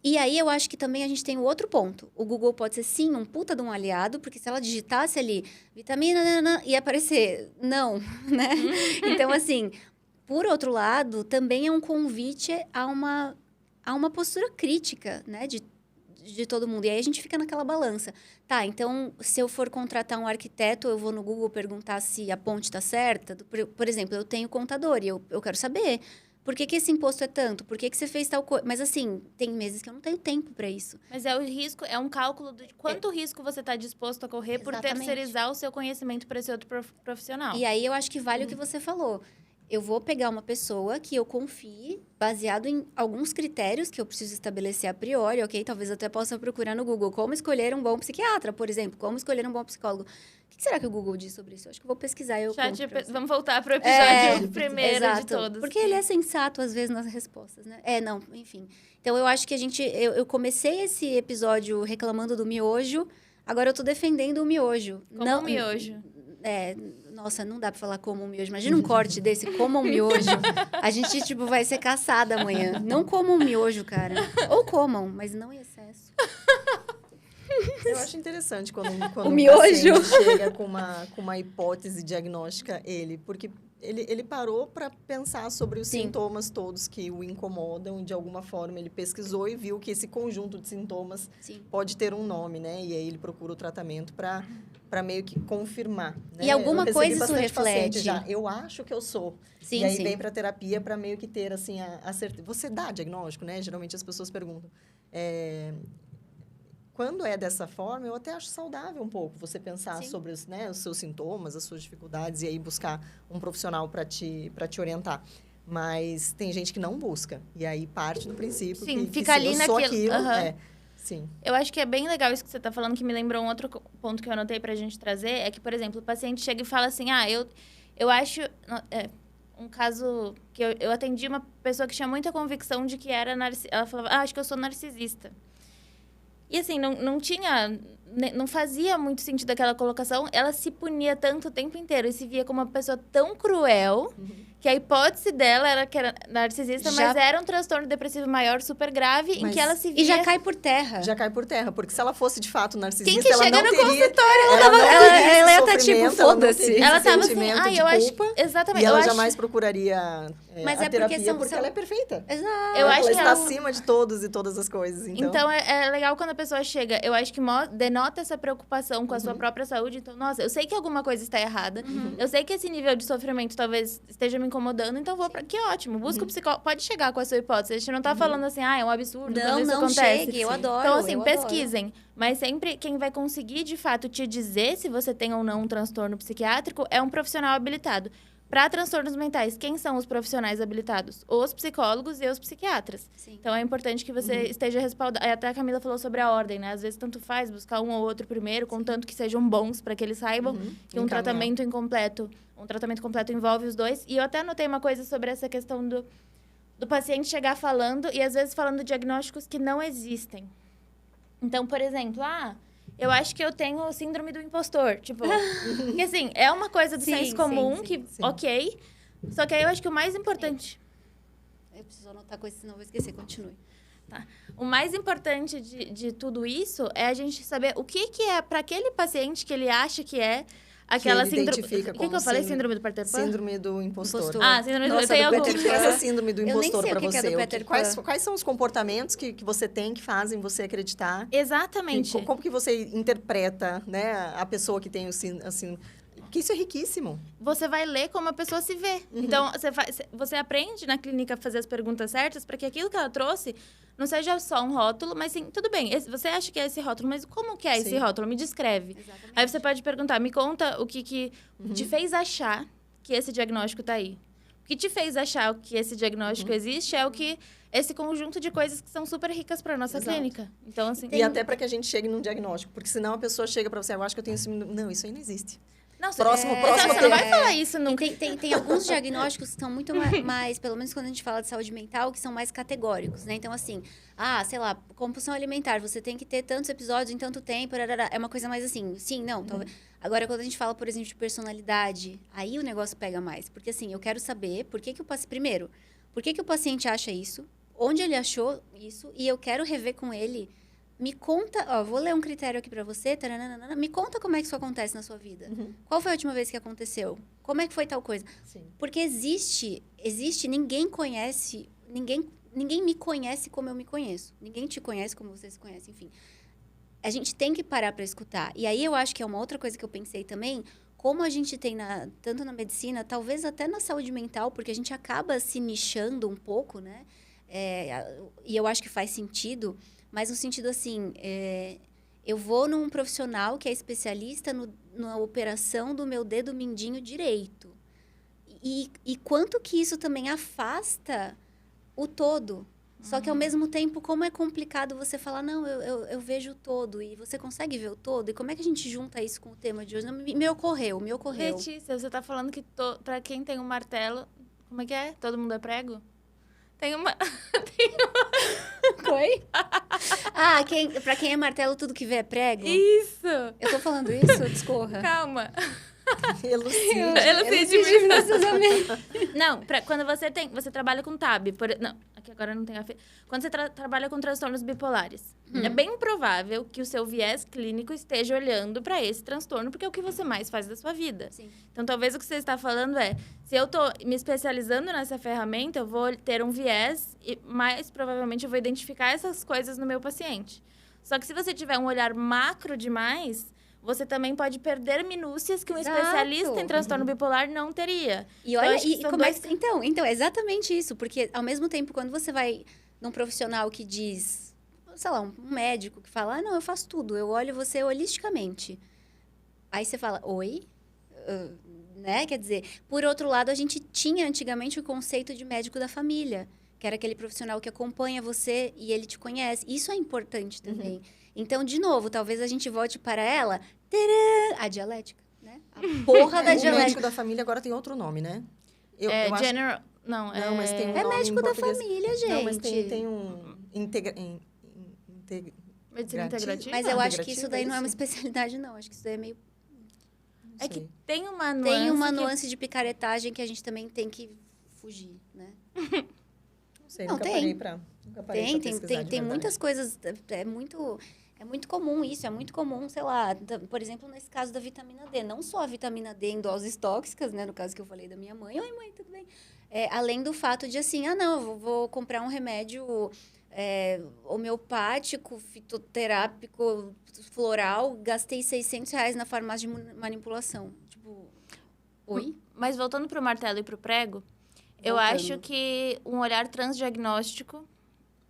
E aí, eu acho que também a gente tem o outro ponto. O Google pode ser, sim, um puta de um aliado, porque se ela digitasse ali, vitamina, ia aparecer, não, né? Então, assim, por outro lado, também é um convite a uma postura crítica, né, de todo mundo. E aí a gente fica naquela balança. Tá, então, se eu for contratar um arquiteto, eu vou no Google perguntar se a ponte está certa? Por exemplo, eu tenho contador e eu quero saber por que esse imposto é tanto? Por que você fez tal coisa? Mas, assim, tem meses que eu não tenho tempo para isso.
Mas o risco, é um cálculo de quanto risco você está disposto a correr por terceirizar o seu conhecimento para esse outro profissional.
E aí, eu acho que vale o que você falou. Eu vou pegar uma pessoa que eu confie, baseado em alguns critérios que eu preciso estabelecer a priori, ok? Talvez eu até possa procurar no Google como escolher um bom psiquiatra, por exemplo. Como escolher um bom psicólogo. O que será que o Google diz sobre isso? Eu acho que eu vou pesquisar e eu conto pra você.
Vamos voltar para o episódio primeiro
exato,
de todos.
Porque ele é sensato, às vezes, nas respostas, né? Enfim. Então, eu acho que eu comecei esse episódio reclamando do miojo, agora eu tô defendendo o miojo.
Como o miojo.
Nossa, não dá pra falar como um miojo. Imagina um corte desse, como um miojo. A gente, tipo, vai ser caçada amanhã. Não comam um miojo, cara. Ou comam, mas não em excesso.
Eu acho interessante quando
o miojo
paciente chega com uma hipótese diagnóstica, porque ele parou para pensar sobre os
Sim.
sintomas todos que o incomodam. De alguma forma, ele pesquisou e viu que esse conjunto de sintomas
Sim.
pode ter um nome, né? E aí ele procura o tratamento para meio que confirmar. Né?
E alguma
Eu recebi
coisa isso
bastante paciente
reflete.
já. Eu acho que eu sou.
Sim,
E aí
sim.
vem para terapia para meio que ter assim a certeza. Você dá diagnóstico, né? Geralmente as pessoas perguntam. Quando é dessa forma, eu até acho saudável um pouco você pensar
Sim.
sobre os, né, os seus sintomas, as suas dificuldades e aí buscar um profissional para te orientar. Mas tem gente que não busca. E aí parte do princípio
Sim,
que
fica ali
eu sou
naquilo.
aquilo.
Aham.
Sim.
Eu acho que é bem legal isso que você está falando, que me lembrou um outro ponto que eu anotei para a gente trazer, é que, por exemplo, o paciente chega e fala assim, eu acho... um caso que eu atendi uma pessoa que tinha muita convicção de que era narcisista. Ela falava, acho que eu sou narcisista. E assim, não fazia muito sentido aquela colocação. Ela se punia tanto o tempo inteiro e se via como uma pessoa tão cruel que a hipótese dela era que era narcisista, mas era um transtorno depressivo maior, super grave, em
Mas-
que ela se via...
E já cai por terra.
Já cai por terra, porque se ela fosse de fato narcisista,
Quem que
ela
chega
não
no
teria...
ela ia
esse
tá tipo,
sofrimento, ela não
foda-se.
teria
Ela
esse
tava assim,
sentimento de
eu acho...
culpa,
Exatamente.
e ela
eu acho,
jamais procuraria
Mas
a
é porque
terapia, porque
são-
ela é perfeita.
Exato.
Eu acho
ela
que
está
ela-
acima de todos e todas as coisas.
Então, é legal quando a pessoa chega. Eu acho que denota essa preocupação com a sua própria saúde. Então, nossa, eu sei que alguma coisa está errada. Eu sei que esse nível de sofrimento talvez esteja me incomodando. Então, vou pra... Que ótimo. Busca o psicólogo. Pode chegar com a sua hipótese. A gente não tá falando assim, é um absurdo. quando isso
Não
acontece.
chegue, eu adoro.
Então, assim,
eu adoro.
pesquisem. Mas sempre quem vai conseguir, de fato, te dizer se você tem ou não um transtorno psiquiátrico é um profissional habilitado. Para transtornos mentais, quem são os profissionais habilitados? Os psicólogos e os psiquiatras.
Sim.
Então, é importante que você esteja respaldado. Até a Camila falou sobre a ordem, né? Às vezes, tanto faz buscar um ou outro primeiro, contanto que sejam bons, para que eles saibam que um tratamento completo envolve os dois. E eu até anotei uma coisa sobre essa questão do paciente chegar falando e, às vezes, falando diagnósticos que não existem. Então, por exemplo, eu acho que eu tenho síndrome do impostor. Tipo, porque assim, é uma coisa do
Sim,
senso
sim,
comum
sim,
que,
sim.
ok. Só que aí eu acho que o mais importante...
Eu preciso anotar coisas, senão eu vou esquecer. Continue.
O mais importante de tudo isso é a gente saber o que é para aquele paciente que ele acha que é aquela
ele
síndrome...
identifica
O que
como
eu falei?
síndrome-
Síndrome do Peter Pan?
Síndrome do impostor.
Impostor.
Síndrome do...
Nossa,
Tem
o
algum...
que é essa síndrome do
nem
impostor
sei o
para
que é
você?
do Peter Pan.
Quais são os comportamentos que você tem que fazem você acreditar?
Exatamente.
Como que você interpreta, né, a pessoa que tem o assim, que isso é riquíssimo.
Você vai ler como a pessoa se vê. Então, você aprende na clínica a fazer as perguntas certas para que aquilo que ela trouxe não seja só um rótulo, mas sim, tudo bem, você acha que é esse rótulo, mas como que é esse
Sim.
rótulo? Me descreve.
Exatamente.
Aí você pode perguntar, me conta o que te fez achar que esse diagnóstico tá aí. O que te fez achar que esse diagnóstico existe é o que esse conjunto de coisas que são super ricas para nossa
Exato.
clínica. Então, assim...
E até para que a gente chegue num diagnóstico, porque senão a pessoa chega para você, eu acho que eu tenho síndrome... Não, isso aí não existe.
Não,
Próximo
você não
tema.
vai falar isso
E
nunca.
tem alguns diagnósticos que são muito mais, pelo menos quando a gente fala de saúde mental, que são mais categóricos, né? Então, assim, sei lá, compulsão alimentar, você tem que ter tantos episódios em tanto tempo, é uma coisa mais assim, sim, não, talvez. Agora, quando a gente fala, por exemplo, de personalidade, aí o negócio pega mais. Porque, assim, eu quero saber por que o paciente... Primeiro, por que o paciente acha isso, onde ele achou isso, e eu quero rever com ele... Me conta, vou ler um critério aqui pra você, taranana, me conta como é que isso acontece na sua vida. Qual foi a última vez que aconteceu? Como é que foi tal coisa?
Sim.
Porque existe, ninguém conhece, ninguém me conhece como eu me conheço. Ninguém te conhece como você se conhece, enfim. A gente tem que parar para escutar. E aí eu acho que é uma outra coisa que eu pensei também, como a gente tem tanto na medicina, talvez até na saúde mental, porque a gente acaba se nichando um pouco, né? E eu acho que faz sentido, mas no sentido assim, eu vou num profissional que é especialista na operação do meu dedo mindinho direito. E quanto que isso também afasta o todo. Só que, ao mesmo tempo, como é complicado você falar, não, eu vejo o todo. E você consegue ver o todo? E como é que a gente junta isso com o tema de hoje? Não, me ocorreu.
Letícia, você tá falando que pra quem tem um martelo... Como é que é? Todo mundo é prego? Tem uma...
Oi? Pra quem é martelo, tudo que vê é prego?
Isso!
Eu tô falando isso? Discorra.
Calma.
Elucide.
Elucide muito. Não, quando você trabalha com TAB... Não, aqui agora não tem quando você trabalha com transtornos bipolares, é bem provável que o seu viés clínico esteja olhando para esse transtorno, porque é o que você mais faz da sua vida.
Sim.
Então, talvez o que você está falando é, se eu estou me especializando nessa ferramenta, eu vou ter um viés e, mais provavelmente, eu vou identificar essas coisas no meu paciente. Só que se você tiver um olhar macro demais, você também pode perder minúcias que um especialista em transtorno bipolar não teria.
E olha,
então,
então, é exatamente isso. Porque, ao mesmo tempo, quando você vai num profissional que diz, sei lá, um médico que fala, não, eu faço tudo, eu olho você holisticamente. Aí você fala, oi? Né? Quer dizer, por outro lado, a gente tinha antigamente o conceito de médico da família, que era aquele profissional que acompanha você e ele te conhece. Isso é importante também. Então, de novo, talvez a gente volte para ela, a dialética, né? A porra da dialética.
O médico da família agora tem outro nome, né? Eu acho...
General... Não,
mas tem um
é
nome
médico
em
da
português.
família, gente.
Não, mas tem um...
Medicina integrativa?
Mas eu acho que isso daí não é uma especialidade, não. Acho que isso daí é meio...
É que tem uma nuance...
Tem uma nuance de picaretagem que a gente também tem que fugir, né?
Não sei,
Não,
nunca parei pra pesquisar de
tem
verdade.
muitas coisas... É muito comum isso, é muito comum, sei lá, por exemplo, nesse caso da vitamina D. Não só a vitamina D em doses tóxicas, né? No caso que eu falei da minha mãe. Oi, mãe, tudo bem? Além do fato de, assim, eu vou comprar um remédio homeopático, fitoterápico, floral, gastei R$600 na farmácia de manipulação. Tipo, oi?
Mas voltando pro martelo e pro prego, eu acho que um olhar transdiagnóstico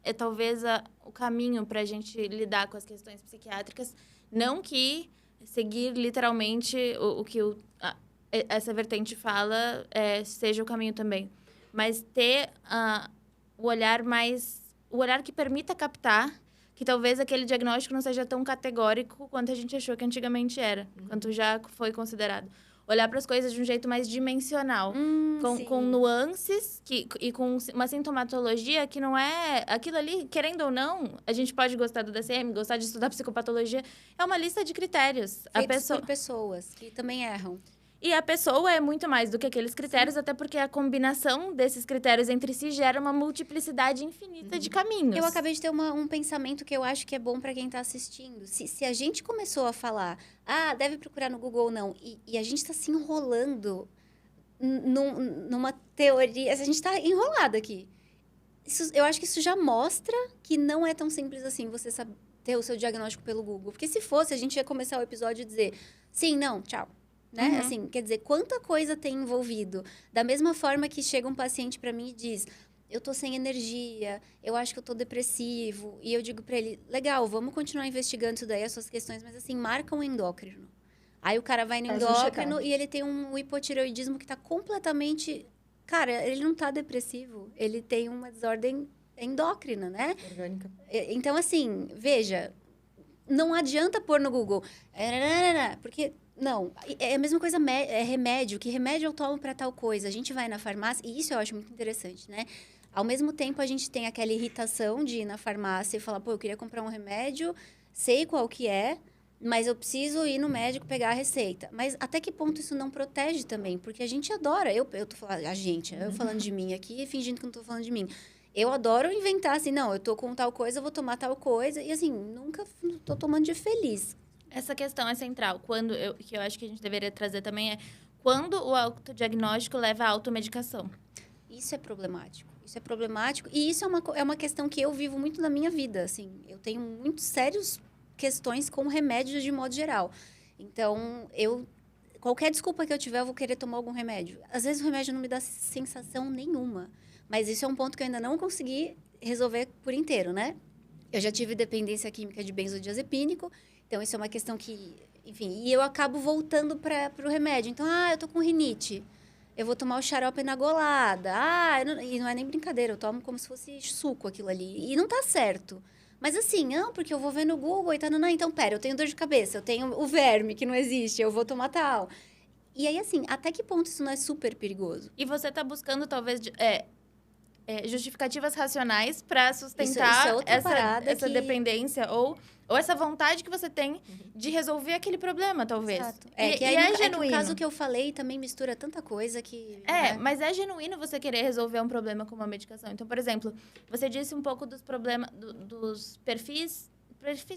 é talvez o caminho para a gente lidar com as questões psiquiátricas. Não que seguir literalmente o que essa vertente fala seja o caminho também. Mas ter o olhar que permita captar que talvez aquele diagnóstico não seja tão categórico quanto a gente achou que antigamente era. Quanto já foi considerado. Olhar para as coisas de um jeito mais dimensional. Com nuances e com uma sintomatologia que não é... Aquilo ali, querendo ou não, a gente pode gostar do DSM, gostar de estudar psicopatologia. É uma lista de critérios.
Feitos por pessoas que também erram.
E a pessoa é muito mais do que aqueles critérios, até porque a combinação desses critérios entre si gera uma multiplicidade infinita de caminhos.
Eu acabei de ter um pensamento que eu acho que é bom para quem está assistindo. Se a gente começou a falar, deve procurar no Google ou não, e a gente está se enrolando numa teoria, a gente está enrolado aqui. Eu acho que isso já mostra que não é tão simples assim você ter o seu diagnóstico pelo Google. Porque se fosse, a gente ia começar o episódio e dizer sim, não, tchau. Né? Assim, quer dizer, quanta coisa tem envolvido. Da mesma forma que chega um paciente para mim e diz, eu tô sem energia, eu acho que eu tô depressivo. E eu digo para ele, legal, vamos continuar investigando isso daí, as suas questões, mas assim, marca um endócrino. Aí o cara vai no endócrino e ele tem um hipotireoidismo que tá completamente... Cara, ele não tá depressivo, ele tem uma desordem endócrina, né?
Orgânica.
Então, assim, veja, não adianta pôr no Google, porque... Não, é a mesma coisa, é remédio. Que remédio eu tomo para tal coisa? A gente vai na farmácia, e isso eu acho muito interessante, né? Ao mesmo tempo, a gente tem aquela irritação de ir na farmácia e falar, eu queria comprar um remédio, sei qual que é, mas eu preciso ir no médico pegar a receita. Mas até que ponto isso não protege também? Porque a gente adora, eu tô falando, eu falando de mim aqui, fingindo que não tô falando de mim. Eu adoro inventar assim, não, eu tô com tal coisa, eu vou tomar tal coisa, e assim, nunca tô tomando de feliz.
Essa questão é central. Que eu acho que a gente deveria trazer também quando o autodiagnóstico leva à automedicação.
Isso é problemático. E isso é uma questão que eu vivo muito na minha vida, assim. Eu tenho muito sérias questões com remédios de modo geral. Então, qualquer desculpa que eu tiver, eu vou querer tomar algum remédio. Às vezes, o remédio não me dá sensação nenhuma. Mas isso é um ponto que eu ainda não consegui resolver por inteiro, né? Eu já tive dependência química de benzodiazepínico. Então, isso é uma questão que... Enfim, e eu acabo voltando para o remédio. Então, eu tô com rinite. Eu vou tomar o xarope na golada. E não é nem brincadeira. Eu tomo como se fosse suco aquilo ali. E não tá certo. Mas assim, não, porque eu vou ver no Google e tá... Não, então, pera, eu tenho dor de cabeça. Eu tenho o verme, que não existe. Eu vou tomar tal. E aí, assim, até que ponto isso não é super perigoso?
E você tá buscando, talvez... justificativas racionais para
Isso
sustentar
é outra parada
essa
que-
dependência ou essa vontade que você tem de resolver aquele problema, talvez.
Exato.
E,
Que
e
aí,
é
no,
genuíno.
caso que eu falei, também mistura tanta coisa que...
Mas é genuíno você querer resolver um problema com uma medicação. Então, por exemplo, você disse um pouco dos problemas, dos perfis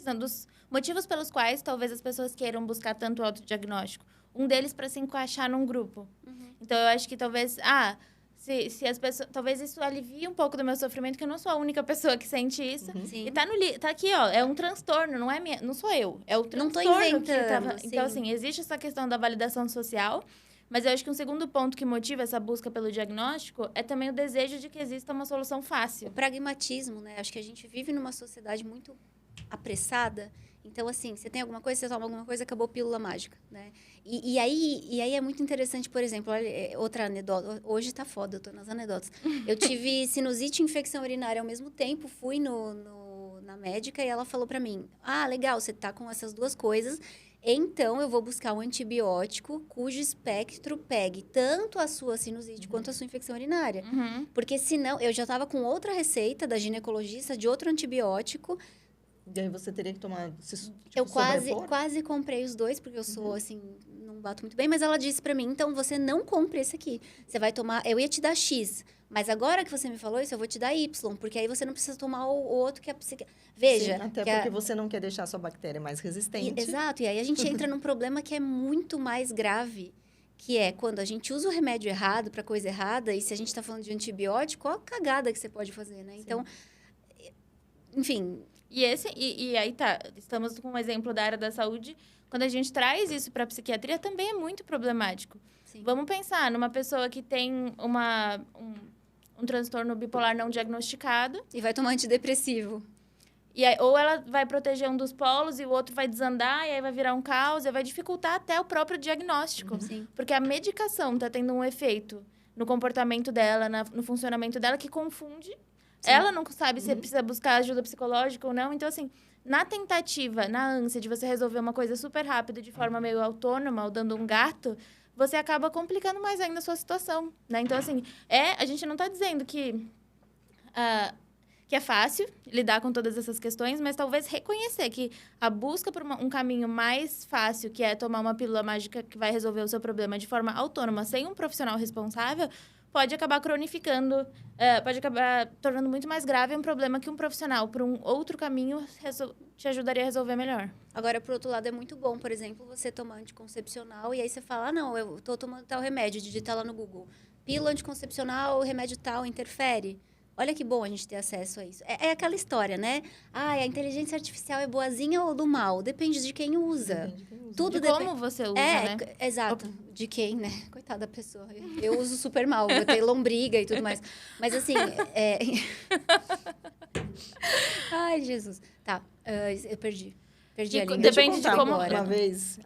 não, dos motivos pelos quais talvez as pessoas queiram buscar tanto autodiagnóstico. Um deles para se encaixar num grupo. Então, eu acho que talvez, se as pessoas, talvez isso alivie um pouco do meu sofrimento, que eu não sou a única pessoa que sente isso.
Sim.
E tá aqui, ó, é um transtorno, não sou eu, é o
Não tô
transtorno
inventando,
que Então,
sim.
assim, existe essa questão da validação social, mas eu acho que um segundo ponto que motiva essa busca pelo diagnóstico é também o desejo de que exista uma solução
O
fácil.
pragmatismo, né? Acho que a gente vive numa sociedade muito apressada. Então, assim, você tem alguma coisa, você toma alguma coisa, acabou pílula mágica, né? E aí é muito interessante, por exemplo, olha, outra anedota. Hoje tá foda, eu tô nas anedotas. Eu tive sinusite e infecção urinária ao mesmo tempo, fui na médica e ela falou pra mim, legal, você tá com essas duas coisas, então eu vou buscar um antibiótico cujo espectro pegue tanto a sua sinusite quanto a sua infecção urinária. Porque senão, eu já tava com outra receita da ginecologista de outro antibiótico.
E aí você teria que tomar...
Eu quase comprei os dois, porque eu sou, assim, não bato muito bem. Mas ela disse pra mim, então, você não compra esse aqui. Você vai tomar... Eu ia te dar X, mas agora que você me falou isso, eu vou te dar Y. Porque aí você não precisa tomar o outro que é... Veja...
Sim, até
que
porque você não quer deixar a sua bactéria mais resistente.
Exato, e aí a gente entra num problema que é muito mais grave. Que é quando a gente usa o remédio errado pra coisa errada. E se a gente tá falando de antibiótico, qual a cagada que você pode fazer, né? Então, enfim...
E aí tá, estamos com um exemplo da área da saúde. Quando a gente traz isso para a psiquiatria, também é muito problemático.
Sim.
Vamos pensar numa pessoa que tem um transtorno bipolar não diagnosticado.
E vai tomar antidepressivo.
E aí, ou ela vai proteger um dos polos e o outro vai desandar, e aí vai virar um caos, e vai dificultar até o próprio diagnóstico.
Sim.
Porque a medicação está tendo um efeito no comportamento dela, no funcionamento dela, que confunde. Sim. Ela não sabe se precisa buscar ajuda psicológica ou não. Então, assim, na tentativa, na ânsia de você resolver uma coisa super rápido, de forma meio autônoma, ou dando um gato, você acaba complicando mais ainda a sua situação, né? Então, assim, a gente não está dizendo que é fácil lidar com todas essas questões, mas talvez reconhecer que a busca por um caminho mais fácil, que é tomar uma pílula mágica que vai resolver o seu problema de forma autônoma, sem um profissional responsável, pode acabar cronificando, pode acabar tornando muito mais grave um problema que um profissional, por um outro caminho, te ajudaria a resolver melhor.
Agora, por outro lado, é muito bom, por exemplo, você tomar anticoncepcional e aí você fala, não, eu tô tomando tal remédio, digita lá no Google. Pílula anticoncepcional, remédio tal, interfere. Olha que bom a gente ter acesso a isso. É aquela história, né? A inteligência artificial é boazinha ou do mal? Depende de quem usa.
Depende de quem usa.
Tudo como você usa, né?
Exato. De quem, né? Coitada da pessoa. Eu uso super mal, eu tenho lombriga e tudo mais. Mas, assim... Ai, Jesus. Tá, eu perdi. Perdi a linha.
Depende de como...
Uma vez,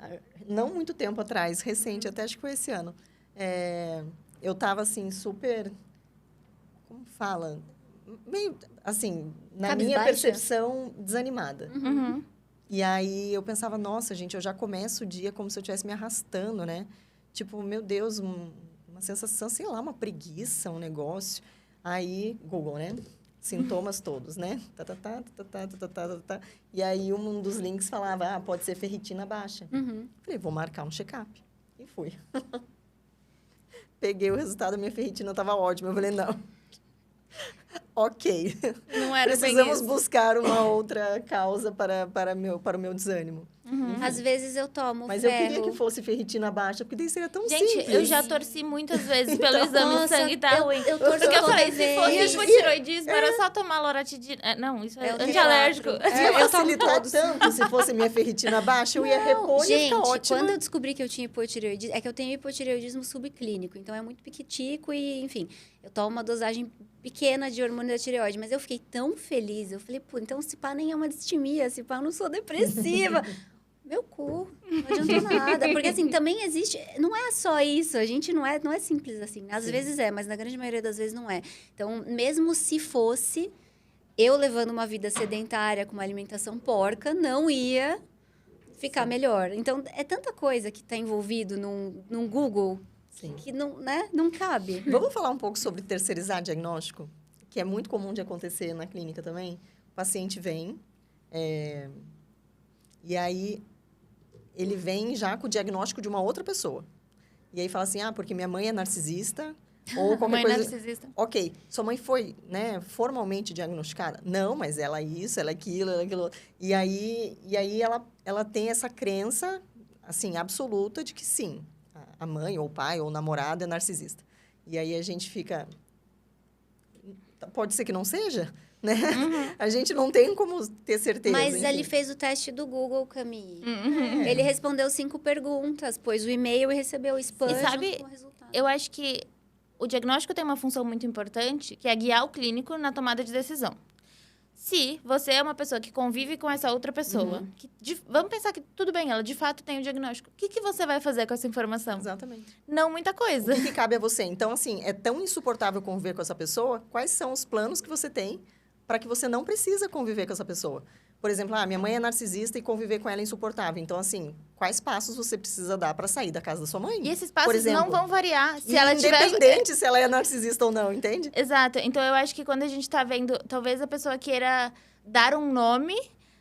não muito tempo atrás, recente, até acho que foi esse ano, eu tava, assim, super... Como fala? Meio, assim, na minha percepção, desanimada.
Uhum.
E aí, eu pensava, nossa, gente, eu já começo o dia como se eu estivesse me arrastando, né? Tipo, meu Deus, uma sensação, sei lá, uma preguiça, um negócio. Aí, Google, né? Sintomas todos, né? E aí, um dos links falava, pode ser ferritina baixa. Falei, vou marcar um check-up. E fui. Peguei o resultado, a minha ferritina estava ótima. Eu falei, não. Ok.
Não era
Precisamos buscar uma outra causa para o meu desânimo.
Às vezes eu tomo
Mas
ferro.
eu queria que fosse ferritina baixa, porque daí seria tão
simples.
simples.
Eu já torci muitas vezes pelo exame de sangue, tá ruim.
Eu torço
porque eu falei, se fosse hipotiroidismo, era só tomar loratidina. Não, isso é antialérgico.
Ia facilitar tanto se fosse minha ferritina baixa, eu ia repor e ia ficar ótima.
Quando eu descobri que eu tinha hipotireoidismo, é que eu tenho hipotireoidismo subclínico, então é muito piquitico e, enfim, eu tomo uma dosagem pequena de hormônio da tireoide, mas eu fiquei tão feliz, eu falei, pô, então se pá nem é uma distimia, se pá eu não sou depressiva. Meu cu, não adiantou nada. Porque, assim, também existe... Não é só isso. A gente não é simples assim. Às vezes é, mas na grande maioria das vezes não é. Então, mesmo se fosse, eu levando uma vida sedentária com uma alimentação porca, não ia ficar melhor. Então, é tanta coisa que está envolvido num Google que não, né, não cabe.
Vamos falar um pouco sobre terceirizar diagnóstico? que é muito comum de acontecer na clínica também, o paciente vem, e aí ele vem já com o diagnóstico de uma outra pessoa. E aí fala assim, porque minha mãe é narcisista, ou qualquer
Mãe
coisa...
narcisista.
Ok, sua mãe foi, né, formalmente diagnosticada? Não, mas ela é isso, ela é aquilo, ela é aquilo. E aí ela tem essa crença, assim, absoluta de que sim, a mãe, ou o pai, ou o namorado é narcisista. E aí a gente fica... Pode ser que não seja, né? A gente não tem como ter certeza.
Mas
enfim.
ele fez o teste do Google, Camille.
Uhum.
Ele respondeu 5 perguntas, pôs o e-mail e recebeu o spam
E sabe,
junto com o resultado.
Eu acho que o diagnóstico tem uma função muito importante, que é guiar o clínico na tomada de decisão. Se você é uma pessoa que convive com essa outra pessoa, vamos pensar que tudo bem, ela de fato tem o diagnóstico. O que você vai fazer com essa informação?
Exatamente.
Não muita coisa.
O que cabe a você? Então, assim, é tão insuportável conviver com essa pessoa, quais são os planos que você tem para que você não precisa conviver com essa pessoa? Por exemplo, minha mãe é narcisista e conviver com ela é insuportável. Então, assim, quais passos você precisa dar para sair da casa da sua mãe?
E esses
Por
passos
exemplo,
não vão variar. Se ela tiver...
Independente se ela é narcisista ou não, entende?
Exato. Então, eu acho que quando a gente tá vendo... Talvez a pessoa queira dar um nome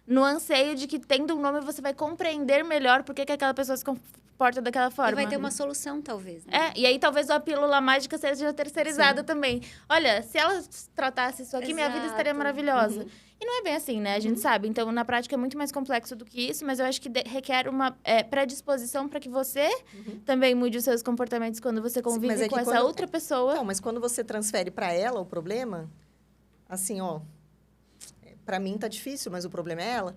no anseio de que, tendo um nome, você vai compreender melhor por que aquela pessoa se comporta daquela forma.
E vai ter uma solução, talvez. Né?
E aí talvez a pílula mágica seja terceirizada também. Olha, se ela tratasse isso aqui, minha vida estaria maravilhosa. E não é bem assim, né? A gente sabe. Então, na prática, é muito mais complexo do que isso, mas eu acho que requer uma predisposição para que você também mude os seus comportamentos quando você convive com essa outra pessoa.
Não, mas quando você transfere para ela o problema, assim, para mim tá difícil, mas o problema é ela.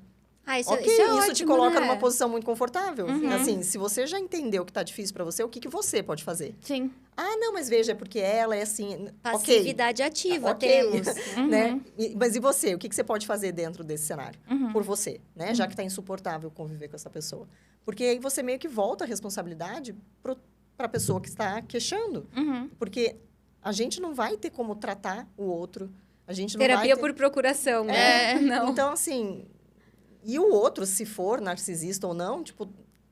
Isso,
ok,
isso é
isso
ótimo,
te coloca
né?
numa posição muito confortável. Assim, se você já entendeu que tá difícil para você, o que você pode fazer?
Sim.
Não, mas veja, é porque ela é assim...
Passividade ativa, temos.
Né? Mas e você? O que você pode fazer dentro desse cenário? Por você, né? Já que tá insuportável conviver com essa pessoa. Porque aí você meio que volta a responsabilidade para a pessoa que está queixando. Porque a gente não vai ter como tratar o outro. A gente não
Terapia
vai ter...
por procuração, né? Não.
Então, assim... E o outro, se for narcisista ou não,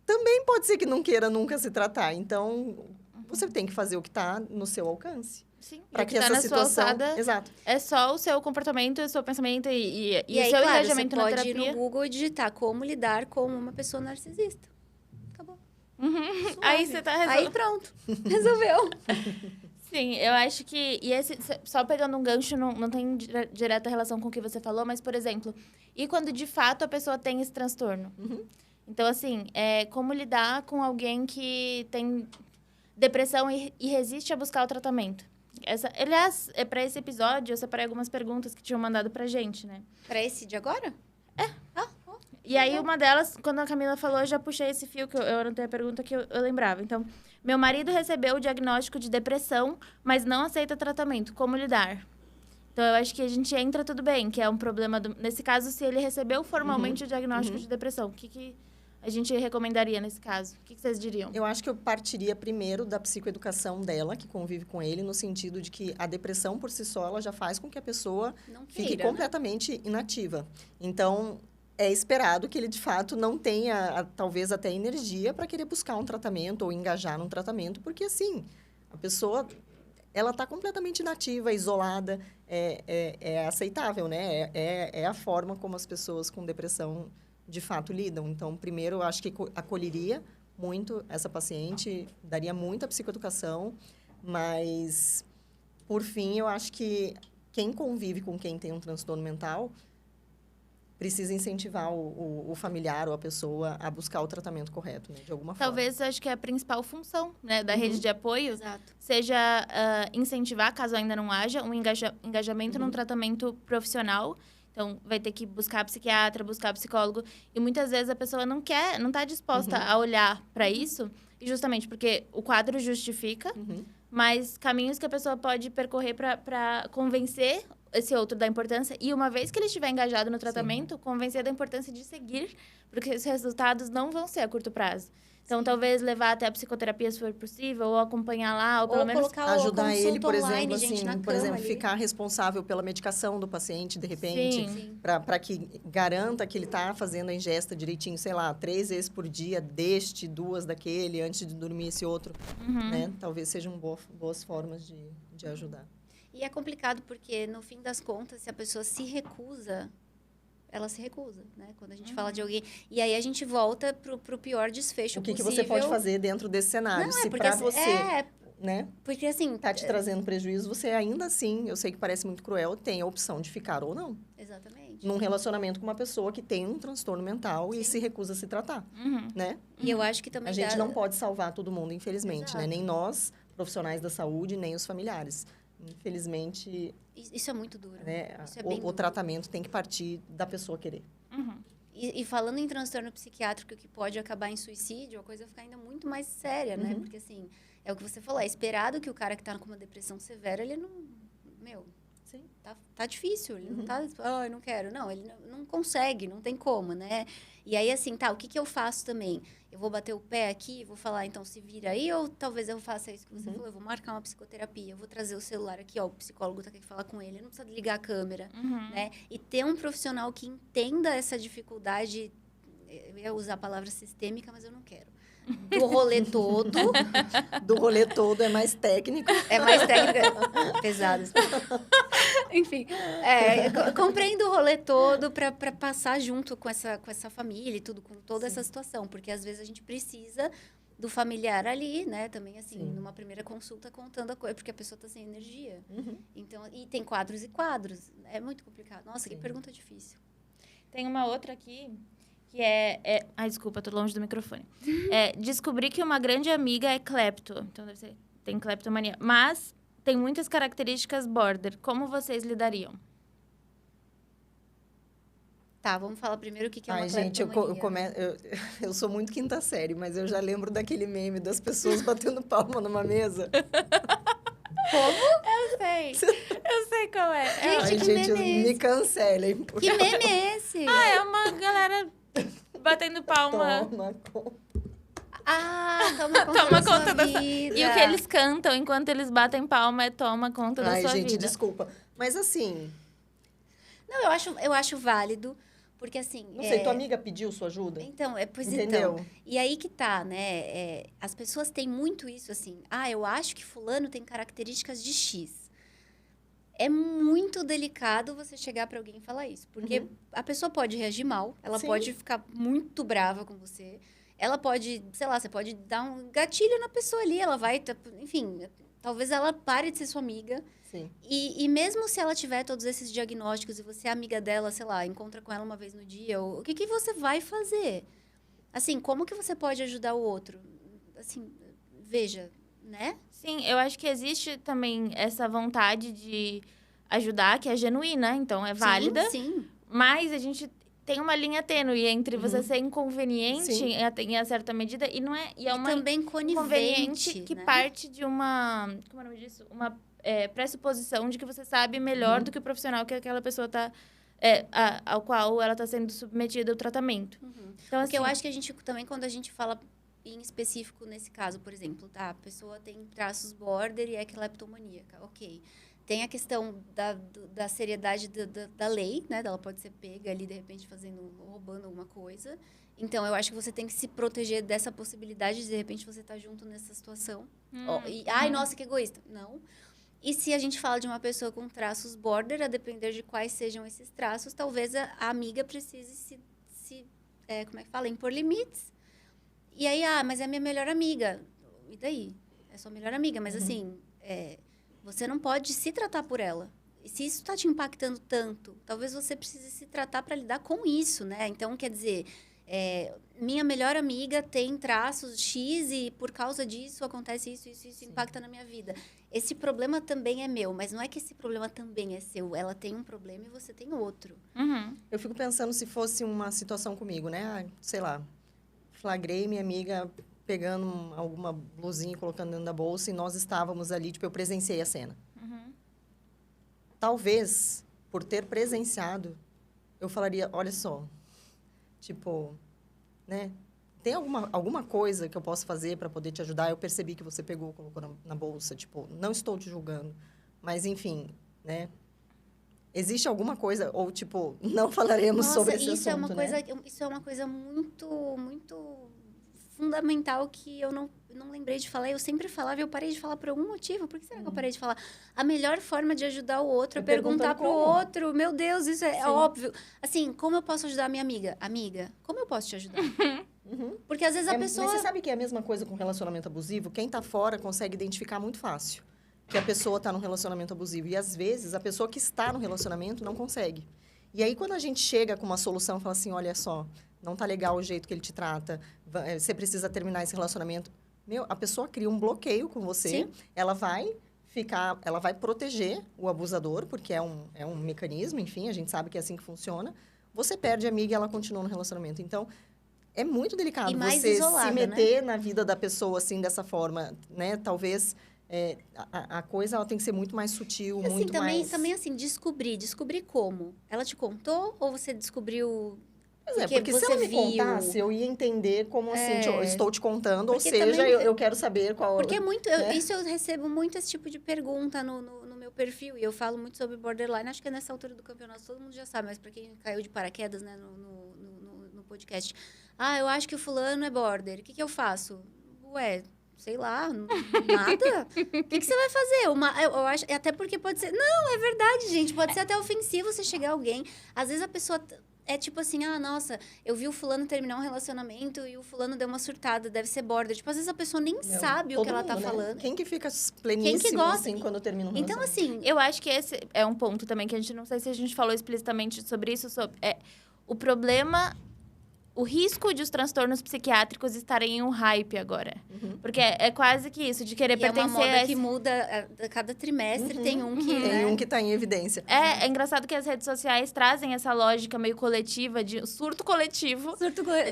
também pode ser que não queira nunca se tratar. Então, você tem que fazer o que está no seu alcance.
Sim.
Para que essa situação...
Exato. É só o seu comportamento, o seu pensamento e
aí,
o seu
claro,
engajamento na terapia.
Você pode ir no Google e digitar como lidar com uma pessoa narcisista. Acabou.
Aí você tá
Aí pronto. Resolveu.
Sim, eu acho que... E só pegando um gancho, não tem direta relação com o que você falou, mas, por exemplo, e quando de fato a pessoa tem esse transtorno? Então, assim, como lidar com alguém que tem depressão e resiste a buscar o tratamento? Aliás, para esse episódio, eu separei algumas perguntas que tinham mandado pra gente, né?
Para esse de agora?
E aí, uma delas, quando a Camila falou, eu já puxei esse fio, que eu anotei a pergunta que eu lembrava. Então, meu marido recebeu o diagnóstico de depressão, mas não aceita tratamento. Como lidar? Então, eu acho que a gente entra tudo bem, que é um problema... Nesse caso, se ele recebeu formalmente o diagnóstico de depressão, o que a gente recomendaria nesse caso? O que vocês diriam?
Eu acho que eu partiria primeiro da psicoeducação dela, que convive com ele, no sentido de que a depressão, por si só, ela já faz com que a pessoa fique completamente inativa. Então... é esperado que ele, de fato, não tenha, talvez, até energia para querer buscar um tratamento ou engajar num tratamento, porque, assim, a pessoa, ela está completamente inativa, isolada, é aceitável, né? É a forma como as pessoas com depressão, de fato, lidam. Então, primeiro, eu acho que acolheria muito essa paciente, daria muita psicoeducação, mas, por fim, eu acho que quem convive com quem tem um transtorno mental... precisa incentivar o familiar ou a pessoa a buscar o tratamento correto, né? De alguma forma.
Talvez, acho que a principal função, né, da rede de apoio seja incentivar, caso ainda não haja, um engajamento num tratamento profissional. Então, vai ter que buscar psiquiatra, buscar psicólogo. E muitas vezes a pessoa não está disposta a olhar para isso, e justamente porque o quadro justifica, mas caminhos que a pessoa pode percorrer para convencer esse outro da importância. E uma vez que ele estiver engajado no tratamento, convencer da importância de seguir, porque os resultados não vão ser a curto prazo. Então, talvez levar até a psicoterapia, se for possível, ou acompanhar lá, ou pelo menos...
ajudar ele, por exemplo,
assim,
ficar responsável pela medicação do paciente, de repente, para que garanta que ele está fazendo a ingesta direitinho, sei lá, 3 vezes por dia, 2 daquele, antes de dormir esse outro, né? Talvez sejam boas formas de ajudar.
E é complicado porque, no fim das contas, se a pessoa se recusa, ela se recusa, né? Quando a gente fala de alguém... E aí, a gente volta pro pior desfecho
O que
possível.
você pode fazer dentro desse cenário?
Não,
Se
porque
pra
assim,
você, né,
porque assim...
tá te trazendo prejuízo, você ainda assim, eu sei que parece muito cruel, tem a opção de ficar ou não.
Exatamente.
Num relacionamento com uma pessoa que tem um transtorno mental e
Sim.
se recusa a se tratar, né?
E eu acho que também
A gente não pode salvar todo mundo, infelizmente, né?
Exato.
Nem nós, profissionais da saúde, nem os familiares. Infelizmente,
Isso é muito duro.
né,
Isso é bem
o
duro.
tratamento tem que partir da pessoa querer.
E falando em transtorno psiquiátrico que pode acabar em suicídio, a coisa fica ainda muito mais séria, né? Porque, assim, é o que você falou, é esperado que o cara que tá com uma depressão severa, ele não... Meu,
Sim.
tá difícil, ele não tá... eu não quero. Não, ele não consegue, não tem como, né? E aí, assim, o que eu faço também? Eu vou bater o pé aqui, vou falar, então, se vira aí, ou talvez eu faça isso que você falou, eu vou marcar uma psicoterapia, eu vou trazer o celular aqui, ó, o psicólogo tá aqui falar com ele, não precisa ligar a câmera, né? E ter um profissional que entenda essa dificuldade, eu ia usar a palavra sistêmica, mas eu não quero. Do rolê todo.
Do rolê todo é mais técnico.
É mais técnica. Pesado. Enfim, compreendo o rolê todo para passar junto com essa família e tudo, com toda essa situação. Porque, às vezes, a gente precisa do familiar ali, né? Também, assim, numa primeira consulta, contando a coisa. Porque a pessoa tá sem energia. Então, e tem quadros e quadros. É muito complicado. Nossa, que pergunta difícil.
Tem uma outra aqui... que Ai, desculpa, tô longe do microfone. Descobri que uma grande amiga é clepto. Então, deve ser... Tem cleptomania. Mas tem muitas características border. Como vocês lidariam?
Tá, vamos falar primeiro o que é uma
Ai, gente,
cleptomania.
eu sou muito quinta série, mas eu já lembro daquele meme das pessoas batendo palma numa mesa.
Eu sei. Eu sei qual é.
Gente,
Ai,
que
gente,
meme é esse?
me cancelem.
Que meme é esse?
É uma galera batendo palma.
Toma conta.
Toma conta
da
da
sua
E
vida.
o que eles cantam enquanto eles batem palma é toma conta da
Ai,
sua
gente,
vida.
desculpa. Mas assim,
Não, eu acho válido, porque assim...
não sei, tua amiga pediu sua ajuda?
Então, pois
Entendeu?
então. E aí que tá, né? As pessoas têm muito isso, assim. Eu acho que fulano tem características de X. É muito delicado você chegar pra alguém e falar isso. Porque a pessoa pode reagir mal, ela
Sim.
pode ficar muito brava com você. Ela pode, sei lá, você pode dar um gatilho na pessoa ali, ela vai... Enfim, talvez ela pare de ser sua amiga.
Sim.
E mesmo se ela tiver todos esses diagnósticos e você é amiga dela, sei lá, encontra com ela uma vez no dia, o que você vai fazer? Assim, como que você pode ajudar o outro? Assim, veja, né?
Sim, eu acho que existe também essa vontade de ajudar, que é genuína, então é válida.
Sim.
Mas a gente tem uma linha tênue entre você ser inconveniente
Sim.
em certa medida e não é... E é uma
também
inconveniente que
né?
parte de uma... Como é o nome disso? Uma pressuposição de que você sabe melhor do que o profissional que aquela pessoa está... ao qual ela está sendo submetida ao tratamento. Então,
Porque eu
assim,
acho que a gente também, quando a gente fala em específico nesse caso, por exemplo, tá? A pessoa tem traços border e é cleptomaníaca, ok. Tem a questão da seriedade da lei, né? Ela pode ser pega ali, de repente, roubando alguma coisa. Então, eu acho que você tem que se proteger dessa possibilidade de repente, você estar junto nessa situação. Ai, nossa, que egoísta. Não. E se a gente fala de uma pessoa com traços border, a depender de quais sejam esses traços, talvez a amiga precise como é que fala? Impor limites. E aí, mas é minha melhor amiga. E daí? É sua melhor amiga. Mas, assim, você não pode se tratar por ela. E se isso está te impactando tanto, talvez você precise se tratar para lidar com isso, né? Então, quer dizer, minha melhor amiga tem traços X e por causa disso acontece isso impacta na minha vida. Esse problema também é meu, mas não é que esse problema também é seu. Ela tem um problema e você tem outro.
Eu fico pensando se fosse uma situação comigo, né? Sei lá, flagrei minha amiga pegando alguma blusinha e colocando dentro da bolsa e nós estávamos ali, tipo, eu presenciei a cena. Talvez, por ter presenciado, eu falaria, olha só, tipo, né? Tem alguma coisa que eu possa fazer para poder te ajudar? Eu percebi que você pegou, colocou na bolsa, tipo, não estou te julgando. Mas, enfim, né? Existe alguma coisa, ou, tipo, não falaremos sobre esse assunto,
Isso é uma
né?
coisa muito, muito fundamental que eu não lembrei de falar. Eu sempre falava e eu parei de falar por algum motivo. Por que será que eu parei de falar? A melhor forma de ajudar o outro é perguntar pro outro. Meu Deus, isso é óbvio. Assim, como eu posso ajudar a minha amiga? Amiga, como eu posso te ajudar? Porque às vezes a pessoa...
Mas você sabe que é a mesma coisa com relacionamento abusivo? Quem tá fora consegue identificar muito fácil que a pessoa tá num relacionamento abusivo. E às vezes a pessoa que está no relacionamento não consegue. E aí quando a gente chega com uma solução, fala assim, olha só, não tá legal o jeito que ele te trata, você precisa terminar esse relacionamento. A pessoa cria um bloqueio com você,
Sim.
ela vai proteger o abusador, porque é um mecanismo, enfim, a gente sabe que é assim que funciona. Você perde a amiga e ela continua no relacionamento. Então, é muito delicado você
isolada,
se meter na vida da pessoa, assim, dessa forma, né? Talvez a coisa ela tem que ser muito mais sutil,
E, assim,
muito mais...
também, assim, descobrir como. Ela te contou ou você descobriu...
Pois porque se ela me contasse, eu ia entender como assim, eu estou te contando, ou seja, também, eu quero saber qual...
Porque isso eu recebo muito esse tipo de pergunta no meu perfil, e eu falo muito sobre borderline, acho que nessa altura do campeonato todo mundo já sabe, mas para quem caiu de paraquedas, né, no podcast. Eu acho que o fulano é border, o que eu faço? Ué, sei lá, nada. O que você vai fazer? Eu acho, até porque pode ser... Não, é verdade, gente, pode ser até ofensivo você chegar a alguém. Às vezes a pessoa... É tipo assim, nossa, eu vi o fulano terminar um relacionamento e o fulano deu uma surtada, deve ser border. Tipo, às vezes a pessoa nem sabe o que ela tá falando.
Quem que fica pleníssimo,
Quem que gosta?
Assim, quando termina um relacionamento?
Então, assim...
Eu acho que esse é um ponto também, que a gente não sei se a gente falou explicitamente sobre isso, o problema... O risco de os transtornos psiquiátricos estarem em um hype agora. Porque é quase que isso, de querer pertencer...
É uma moda que muda a cada trimestre, tem um que...
Tem um que tá em evidência.
É engraçado que as redes sociais trazem essa lógica meio coletiva, de surto coletivo,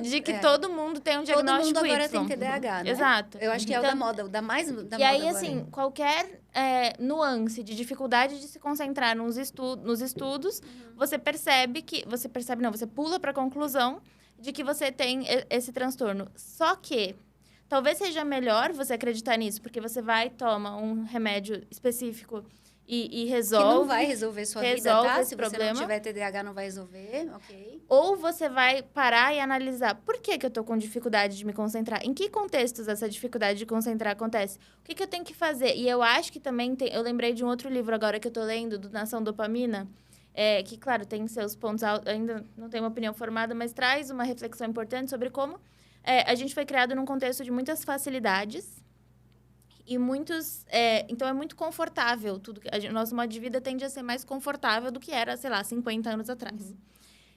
de que todo mundo tem um diagnóstico
Todo mundo agora
Y.
tem TDAH, né?
Exato.
Eu acho que é o da moda, o da mais da moda
E aí,
agora.
assim, qualquer nuance de dificuldade de se concentrar nos estudos, você pula para a conclusão de que você tem esse transtorno. Só que talvez seja melhor você acreditar nisso, porque você vai, toma um remédio específico e resolve.
Que não vai resolver sua vida, tá?
Esse
Se
problema.
você não tiver TDAH, não vai resolver, ok?
Ou você vai parar e analisar por que eu tô com dificuldade de me concentrar? Em que contextos essa dificuldade de concentrar acontece? O que eu tenho que fazer? E eu acho que também eu lembrei de um outro livro agora que eu tô lendo, do Nação Dopamina, que, claro, tem seus pontos altos, ainda não tenho uma opinião formada, mas traz uma reflexão importante sobre como a gente foi criado num contexto de muitas facilidades e muitos... então, é muito confortável tudo. O nosso modo de vida tende a ser mais confortável do que era, sei lá, 50 anos atrás.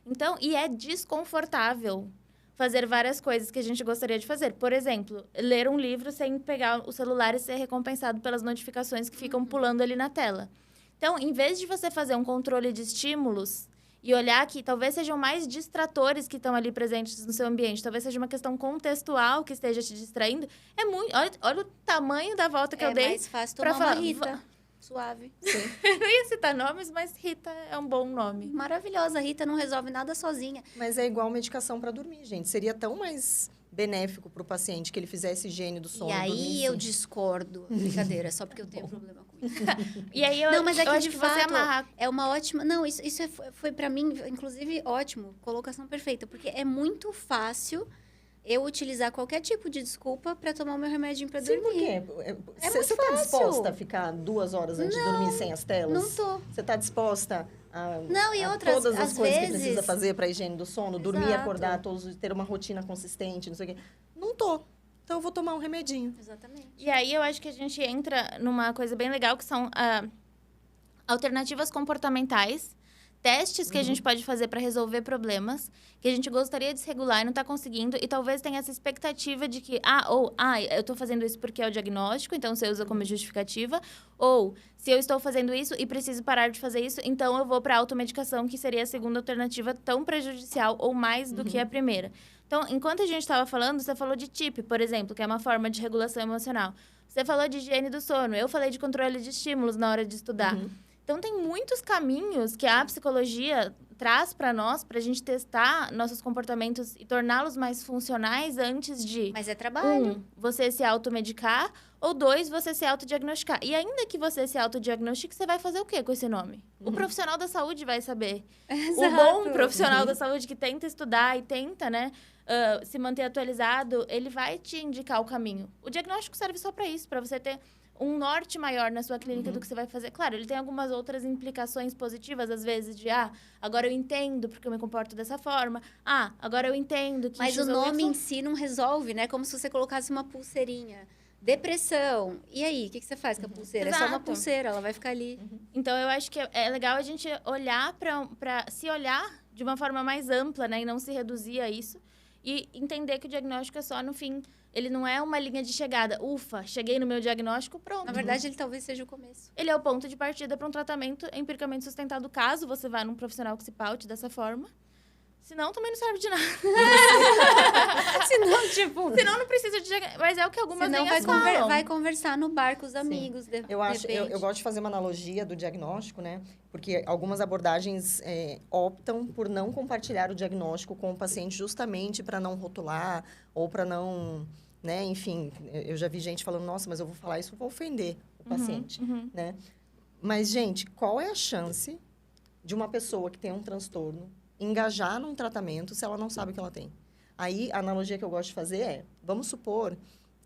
Então, e é desconfortável fazer várias coisas que a gente gostaria de fazer. Por exemplo, ler um livro sem pegar o celular e ser recompensado pelas notificações que ficam pulando ali na tela. Então, em vez de você fazer um controle de estímulos e olhar que talvez sejam mais distratores que estão ali presentes no seu ambiente, talvez seja uma questão contextual que esteja te distraindo, é muito... Olha o tamanho da volta que eu dei.
É mais fácil tomar uma Rita. Suave.
Eu não ia citar nomes, mas Rita é um bom nome.
Maravilhosa. Rita não resolve nada sozinha.
Mas é igual medicação para dormir, gente. Seria tão mais benéfico para o paciente que ele fizesse higiene do sono.
E aí eu discordo. Brincadeira, só porque eu tenho problema com isso.
E aí
não, mas é que
acho
de
que
fato,
você amarra.
é uma ótima... Não, isso foi para mim, inclusive, ótimo. Colocação perfeita. Porque é muito fácil eu utilizar qualquer tipo de desculpa para tomar o meu remedinho para dormir.
Por quê? Você tá disposta a ficar 2 horas antes de dormir sem as telas?
Não tô.
Você tá disposta a todas as coisas que precisa fazer para higiene do sono? Dormir, acordar, ter uma rotina consistente, não sei o quê. Não tô. Então, eu vou tomar um remedinho.
Exatamente.
E aí, eu acho que a gente entra numa coisa bem legal, que são alternativas comportamentais, testes que a gente pode fazer para resolver problemas que a gente gostaria de se regular e não está conseguindo, e talvez tenha essa expectativa de que, eu estou fazendo isso porque é o diagnóstico, então você usa como justificativa, ou se eu estou fazendo isso e preciso parar de fazer isso, então eu vou para a automedicação, que seria a segunda alternativa tão prejudicial ou mais do que a primeira. Então, enquanto a gente estava falando, você falou de TIP, por exemplo, que é uma forma de regulação emocional. Você falou de higiene do sono, eu falei de controle de estímulos na hora de estudar. Então, tem muitos caminhos que a psicologia traz para nós, para a gente testar nossos comportamentos e torná-los mais funcionais antes de...
Mas é trabalho.
Você se automedicar, Ou 2, você se autodiagnosticar. E ainda que você se autodiagnostique, você vai fazer o quê com esse nome? O profissional da saúde vai saber.
Exato.
O bom profissional da saúde que tenta estudar e tenta, né, se manter atualizado, ele vai te indicar o caminho. O diagnóstico serve só para isso, para você ter um norte maior na sua clínica do que você vai fazer. Claro, ele tem algumas outras implicações positivas, às vezes, de, agora eu entendo porque eu me comporto dessa forma. Agora eu entendo que...
Mas o nome em si não resolve, né? Como se você colocasse uma pulseirinha. Depressão. E aí, o que você faz com a pulseira?
Exato.
É só uma pulseira, ela vai ficar ali.
Então, eu acho que é legal a gente olhar para se olhar de uma forma mais ampla, né? E não se reduzir a isso. E entender que o diagnóstico é só, no fim, ele não é uma linha de chegada. Ufa, cheguei no meu diagnóstico, pronto.
Na verdade, ele talvez seja o começo.
Ele é o ponto de partida para um tratamento empiricamente sustentado, caso você vá num profissional que se paute dessa forma. Senão, também não serve de nada. Senão, não precisa de... Mas é o que algumas linhas falam.
Vai conversar no bar com os amigos.
Eu gosto de fazer uma analogia do diagnóstico, né? Porque algumas abordagens optam por não compartilhar o diagnóstico com o paciente justamente para não rotular ou para não... Né? Enfim, eu já vi gente falando, nossa, mas eu vou falar isso, eu vou ofender o paciente, né? Mas, gente, qual é a chance de uma pessoa que tem um transtorno engajar num tratamento se ela não sabe o que ela tem? Aí, a analogia que eu gosto de fazer é, vamos supor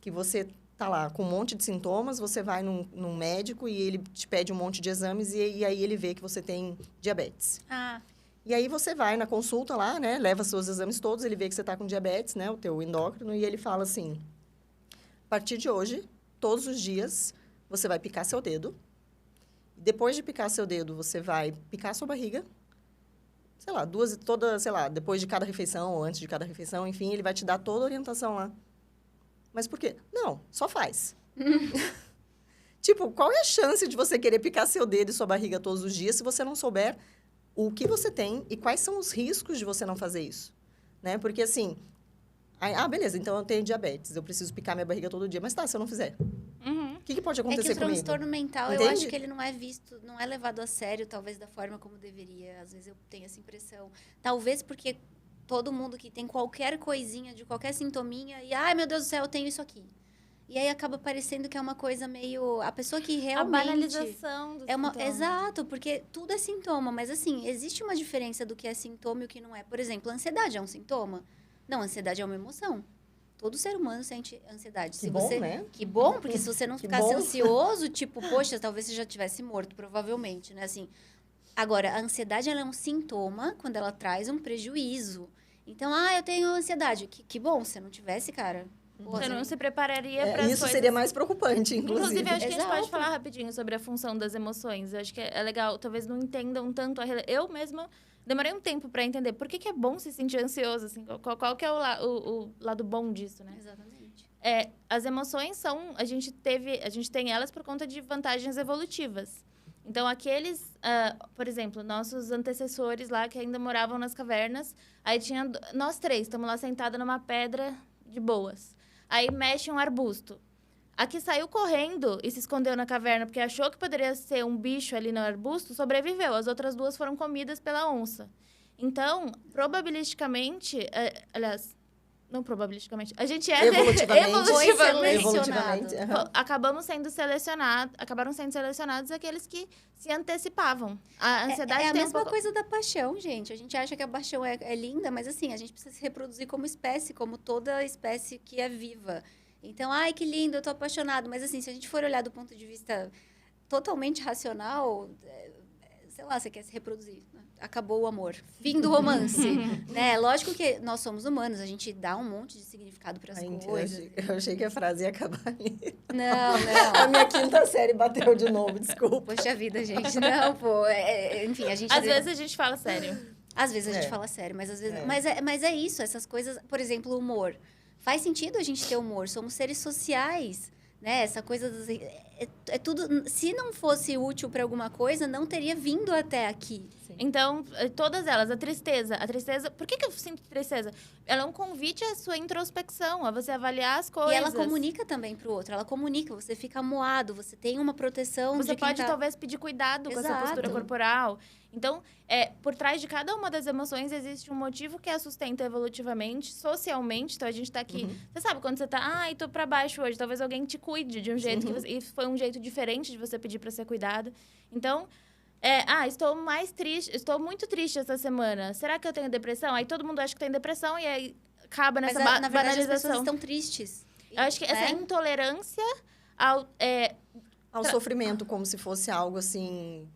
que você tá lá com um monte de sintomas, você vai num médico e ele te pede um monte de exames e aí ele vê que você tem diabetes. E aí você vai na consulta lá, né? Leva seus exames todos, ele vê que você tá com diabetes, né? O teu endócrino, e ele fala assim, a partir de hoje, todos os dias, você vai picar seu dedo. Depois de picar seu dedo, você vai picar sua barriga. Sei lá, depois de cada refeição ou antes de cada refeição, enfim, ele vai te dar toda a orientação lá. Mas por quê? Não, só faz. Tipo, qual é a chance de você querer picar seu dedo e sua barriga todos os dias se você não souber o que você tem e quais são os riscos de você não fazer isso, né? Porque, assim, beleza, então eu tenho diabetes, eu preciso picar minha barriga todo dia. Mas tá, se eu não fizer, o que pode acontecer comigo?
É que o transtorno mental,
Entende?
eu acho que ele não é visto, não é levado a sério, talvez, da forma como deveria. Às vezes eu tenho essa impressão. Talvez porque todo mundo que tem qualquer coisinha, de qualquer sintominha, e, ai, meu Deus do céu, eu tenho isso aqui. E aí acaba parecendo que é uma coisa meio... A pessoa que realmente...
A banalização do sintoma.
Exato, porque tudo é sintoma. Mas, assim, existe uma diferença do que é sintoma e o que não é. Por exemplo, a ansiedade é um sintoma? Não, a ansiedade é uma emoção. Todo ser humano sente ansiedade.
Que bom, né?
Que bom, porque se você não ficasse ansioso, tipo, poxa, talvez você já tivesse morto, provavelmente, né? Assim, agora, a ansiedade, ela é um sintoma quando ela traz um prejuízo. Então, eu tenho ansiedade. Que bom, se eu não tivesse, cara...
Você não se prepararia para
isso
coisas...
seria mais preocupante, inclusive.
Inclusive, acho que a gente pode falar rapidinho sobre a função das emoções. Eu acho que é legal, talvez não entendam tanto eu mesma demorei um tempo para entender por que é bom se sentir ansioso, assim, qual que é o lado bom disso, né?
Exatamente.
As emoções são... A gente tem elas por conta de vantagens evolutivas. Então, aqueles, por exemplo, nossos antecessores lá que ainda moravam nas cavernas, aí tinha... Nós 3, estamos lá sentados numa pedra de boas. Aí mexe um arbusto. A que saiu correndo e se escondeu na caverna porque achou que poderia ser um bicho ali no arbusto, sobreviveu. As outras 2 foram comidas pela onça. Então, probabilisticamente... aliás, não probabilisticamente. A gente
evolutivamente.
Acabaram sendo selecionados aqueles que se antecipavam. A ansiedade
é a
tem
mesma coisa da paixão, gente. A gente acha que a paixão é linda, mas assim, a gente precisa se reproduzir como espécie, como toda espécie que é viva. Então, ai, que lindo, eu tô apaixonado. Mas assim, se a gente for olhar do ponto de vista totalmente racional, sei lá, você quer se reproduzir. Acabou o amor. Fim do romance. Né? Lógico que nós somos humanos, a gente dá um monte de significado para as coisas.
Eu achei que a frase ia acabar ali.
Não.
A minha 5ª série bateu de novo, desculpa.
Poxa vida, gente. Não, pô. Enfim, a gente...
Às vezes a gente fala sério.
Às vezes a gente fala sério, mas às vezes... Mas é isso, essas coisas... Por exemplo, o humor. Faz sentido a gente ter humor. Somos seres sociais, né? Essa coisa... é tudo... Se não fosse útil para alguma coisa, não teria vindo até aqui.
Então, todas elas, a tristeza, por que eu sinto tristeza? Ela é um convite à sua introspecção, a você avaliar as coisas.
E ela comunica também pro outro, ela comunica, você fica amuado, você tem uma proteção
Você
de quem
pode,
tá...
talvez, pedir cuidado com essa postura
Exato.
corporal. Então, por trás de cada uma das emoções existe um motivo que a sustenta evolutivamente, socialmente. Então, a gente tá aqui... Você sabe, quando você tá, ai, tô pra baixo hoje, talvez alguém te cuide de um jeito que e foi um jeito diferente de você pedir pra ser cuidado. Então... estou mais triste, estou muito triste essa semana. Será que eu tenho depressão? Aí todo mundo acha que tem depressão e aí acaba nessa
Mas, na verdade, as
banalização.
pessoas estão tristes.
Eu acho que essa intolerância ao...
Ao sofrimento, como se fosse algo assim...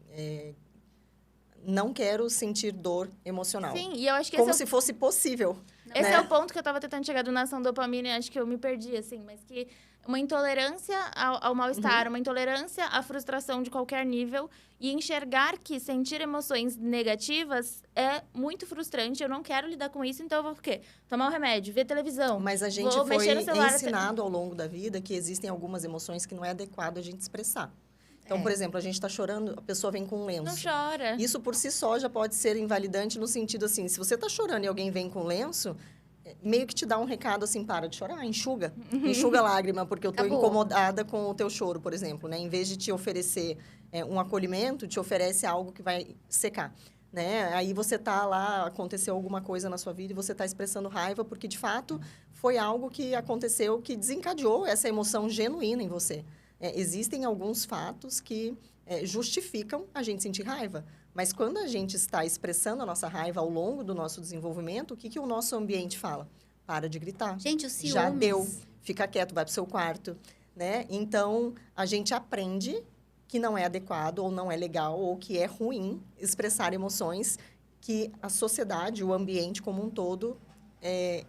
não quero sentir dor emocional.
Sim, e eu acho que
como
esse
se fosse possível.
Esse
né?
é o ponto que eu tava tentando chegar do nação dopamina e acho que eu me perdi, assim. Mas que uma intolerância ao mal-estar, uma intolerância à frustração de qualquer nível e enxergar que sentir emoções negativas é muito frustrante. Eu não quero lidar com isso, então eu vou o quê? Tomar um remédio, ver televisão.
Mas a gente
vou
foi
mexer no celular
ensinado ao longo da vida que existem algumas emoções que não é adequado a gente expressar. Então, por exemplo, a gente está chorando, a pessoa vem com um lenço.
Não chora.
Isso por si só já pode ser invalidante no sentido assim, se você está chorando e alguém vem com lenço, meio que te dá um recado assim, para de chorar, enxuga. Enxuga a lágrima, porque eu estou incomodada com o teu choro, por exemplo, né? Em vez de te oferecer um acolhimento, te oferece algo que vai secar. Né? Aí você tá lá, aconteceu alguma coisa na sua vida e você está expressando raiva, porque de fato foi algo que aconteceu que desencadeou essa emoção genuína em você. Existem alguns fatos que justificam a gente sentir raiva. Mas quando a gente está expressando a nossa raiva ao longo do nosso desenvolvimento, o que o nosso ambiente fala? Para de gritar.
Gente, o ciúmes.
Já deu. Fica quieto, vai para o seu quarto. Né? Então, a gente aprende que não é adequado ou não é legal ou que é ruim expressar emoções que a sociedade, o ambiente como um todo,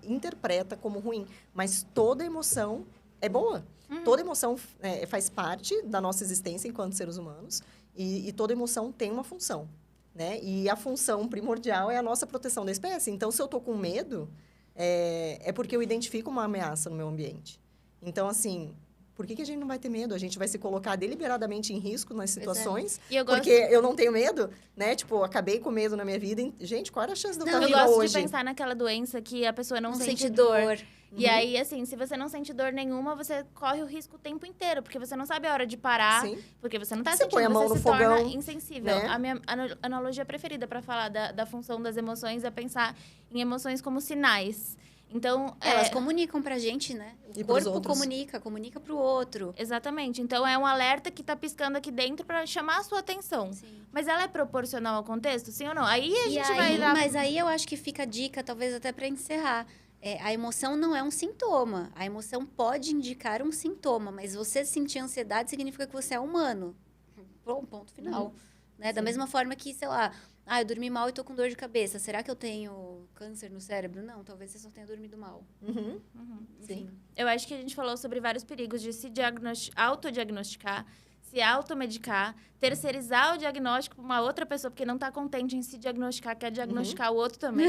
interpreta como ruim. Mas toda emoção é boa. Toda emoção faz parte da nossa existência enquanto seres humanos e toda emoção tem uma função, né? E a função primordial é a nossa proteção da espécie. Então, se eu estou com medo, é porque eu identifico uma ameaça no meu ambiente. Então, assim, por que a gente não vai ter medo? A gente vai se colocar deliberadamente em risco nas situações, porque eu não tenho medo, né? Tipo, acabei com medo na minha vida. Gente, qual era a chance de eu estar viva hoje?
Eu gosto de pensar naquela doença que a pessoa não sente dor. E aí, assim, se você não sente dor nenhuma, você corre o risco o tempo inteiro, porque você não sabe a hora de parar, porque você não tá sentindo,
põe a mão
você
no
se
fogão,
torna insensível.
né?
A minha analogia preferida para falar da função das emoções é pensar em emoções como sinais. Então,
elas comunicam pra gente, né? O corpo comunica pro outro.
Exatamente. Então, é um alerta que tá piscando aqui dentro para chamar a sua atenção.
Sim.
Mas ela é proporcional ao contexto, sim ou não? Aí a gente vai...
Mas aí eu acho que fica a dica, talvez até para encerrar. A emoção não é um sintoma. A emoção pode indicar um sintoma, mas você sentir ansiedade significa que você é humano. Ponto final. Né? Da mesma forma que, sei lá, eu dormi mal e tô com dor de cabeça. Será que eu tenho câncer no cérebro? Não, talvez você só tenha dormido mal.
Sim.
Eu acho que a gente falou sobre vários perigos de se autodiagnosticar, se automedicar, terceirizar o diagnóstico para uma outra pessoa, porque não está contente em se diagnosticar, quer diagnosticar o outro também.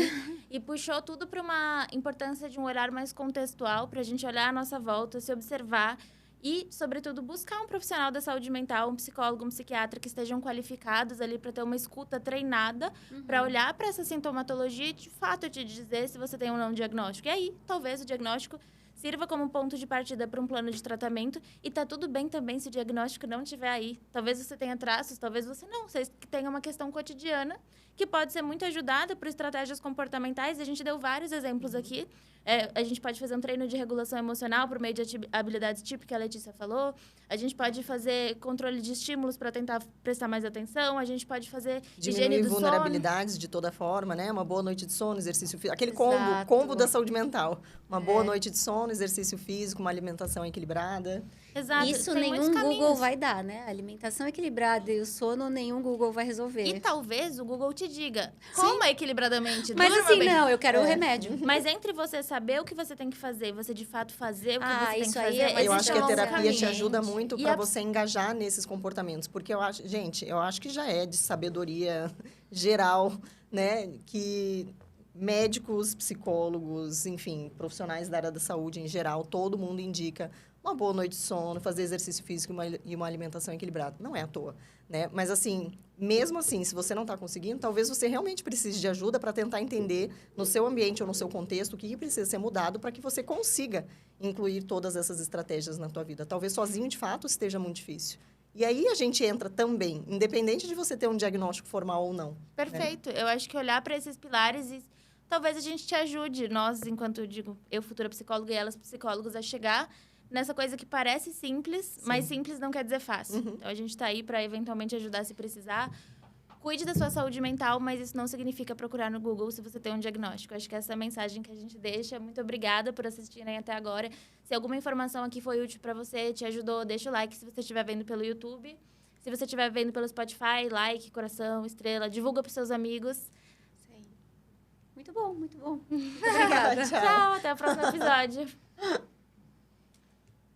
E puxou tudo para uma importância de um olhar mais contextual, para a gente olhar à nossa volta, se observar e, sobretudo, buscar um profissional da saúde mental, um psicólogo, um psiquiatra que estejam qualificados ali para ter uma escuta treinada, para olhar para essa sintomatologia e, de fato, te dizer se você tem ou não um diagnóstico. E aí, talvez o diagnóstico sirva como ponto de partida para um plano de tratamento e tá tudo bem também se o diagnóstico não estiver aí. Talvez você tenha traços, talvez você não. Você tenha uma questão cotidiana que pode ser muito ajudada por estratégias comportamentais. A gente deu vários exemplos aqui. A gente pode fazer um treino de regulação emocional por meio de habilidades típicas, que a Letícia falou. A gente pode fazer controle de estímulos para tentar prestar mais atenção. A gente pode fazer higiene do sono.
Vulnerabilidades de toda forma, né? Uma boa noite de sono, exercício físico. Aquele combo da saúde mental. Uma boa noite de sono, exercício físico, uma alimentação equilibrada.
Exato.
Isso nenhum Google vai dar, né? A alimentação equilibrada e o sono, nenhum Google vai resolver.
E talvez o Google te diga, coma equilibradamente.
Mas assim, não, eu quero o remédio.
Mas entre você saber o que você tem que fazer e você de fato fazer o que você tem que fazer...
Eu acho que a terapia te ajuda muito para você engajar nesses comportamentos. Porque eu acho que já é de sabedoria geral, né? Que médicos, psicólogos, enfim, profissionais da área da saúde em geral, todo mundo indica uma boa noite de sono, fazer exercício físico e uma alimentação equilibrada. Não é à toa, né? Mas, assim, mesmo assim, se você não está conseguindo, talvez você realmente precise de ajuda para tentar entender no seu ambiente ou no seu contexto o que precisa ser mudado para que você consiga incluir todas essas estratégias na tua vida. Talvez sozinho, de fato, esteja muito difícil. E aí a gente entra também, independente de você ter um diagnóstico formal ou não.
Perfeito. Eu acho que olhar para esses pilares e talvez a gente te ajude, nós, enquanto eu futura psicóloga e elas psicólogos, a chegar nessa coisa que parece simples, mas simples não quer dizer fácil. Então a gente está aí para eventualmente ajudar se precisar. Cuide da sua saúde mental, mas isso não significa procurar no Google se você tem um diagnóstico. Acho que essa é a mensagem que a gente deixa. Muito obrigada por assistirem até agora. Se alguma informação aqui foi útil para você, te ajudou, deixa o like se você estiver vendo pelo YouTube. Se você estiver vendo pelo Spotify, like, coração, estrela, divulga para seus amigos.
Sim. Muito bom, muito bom.
Obrigada.
Tchau, até o próximo episódio.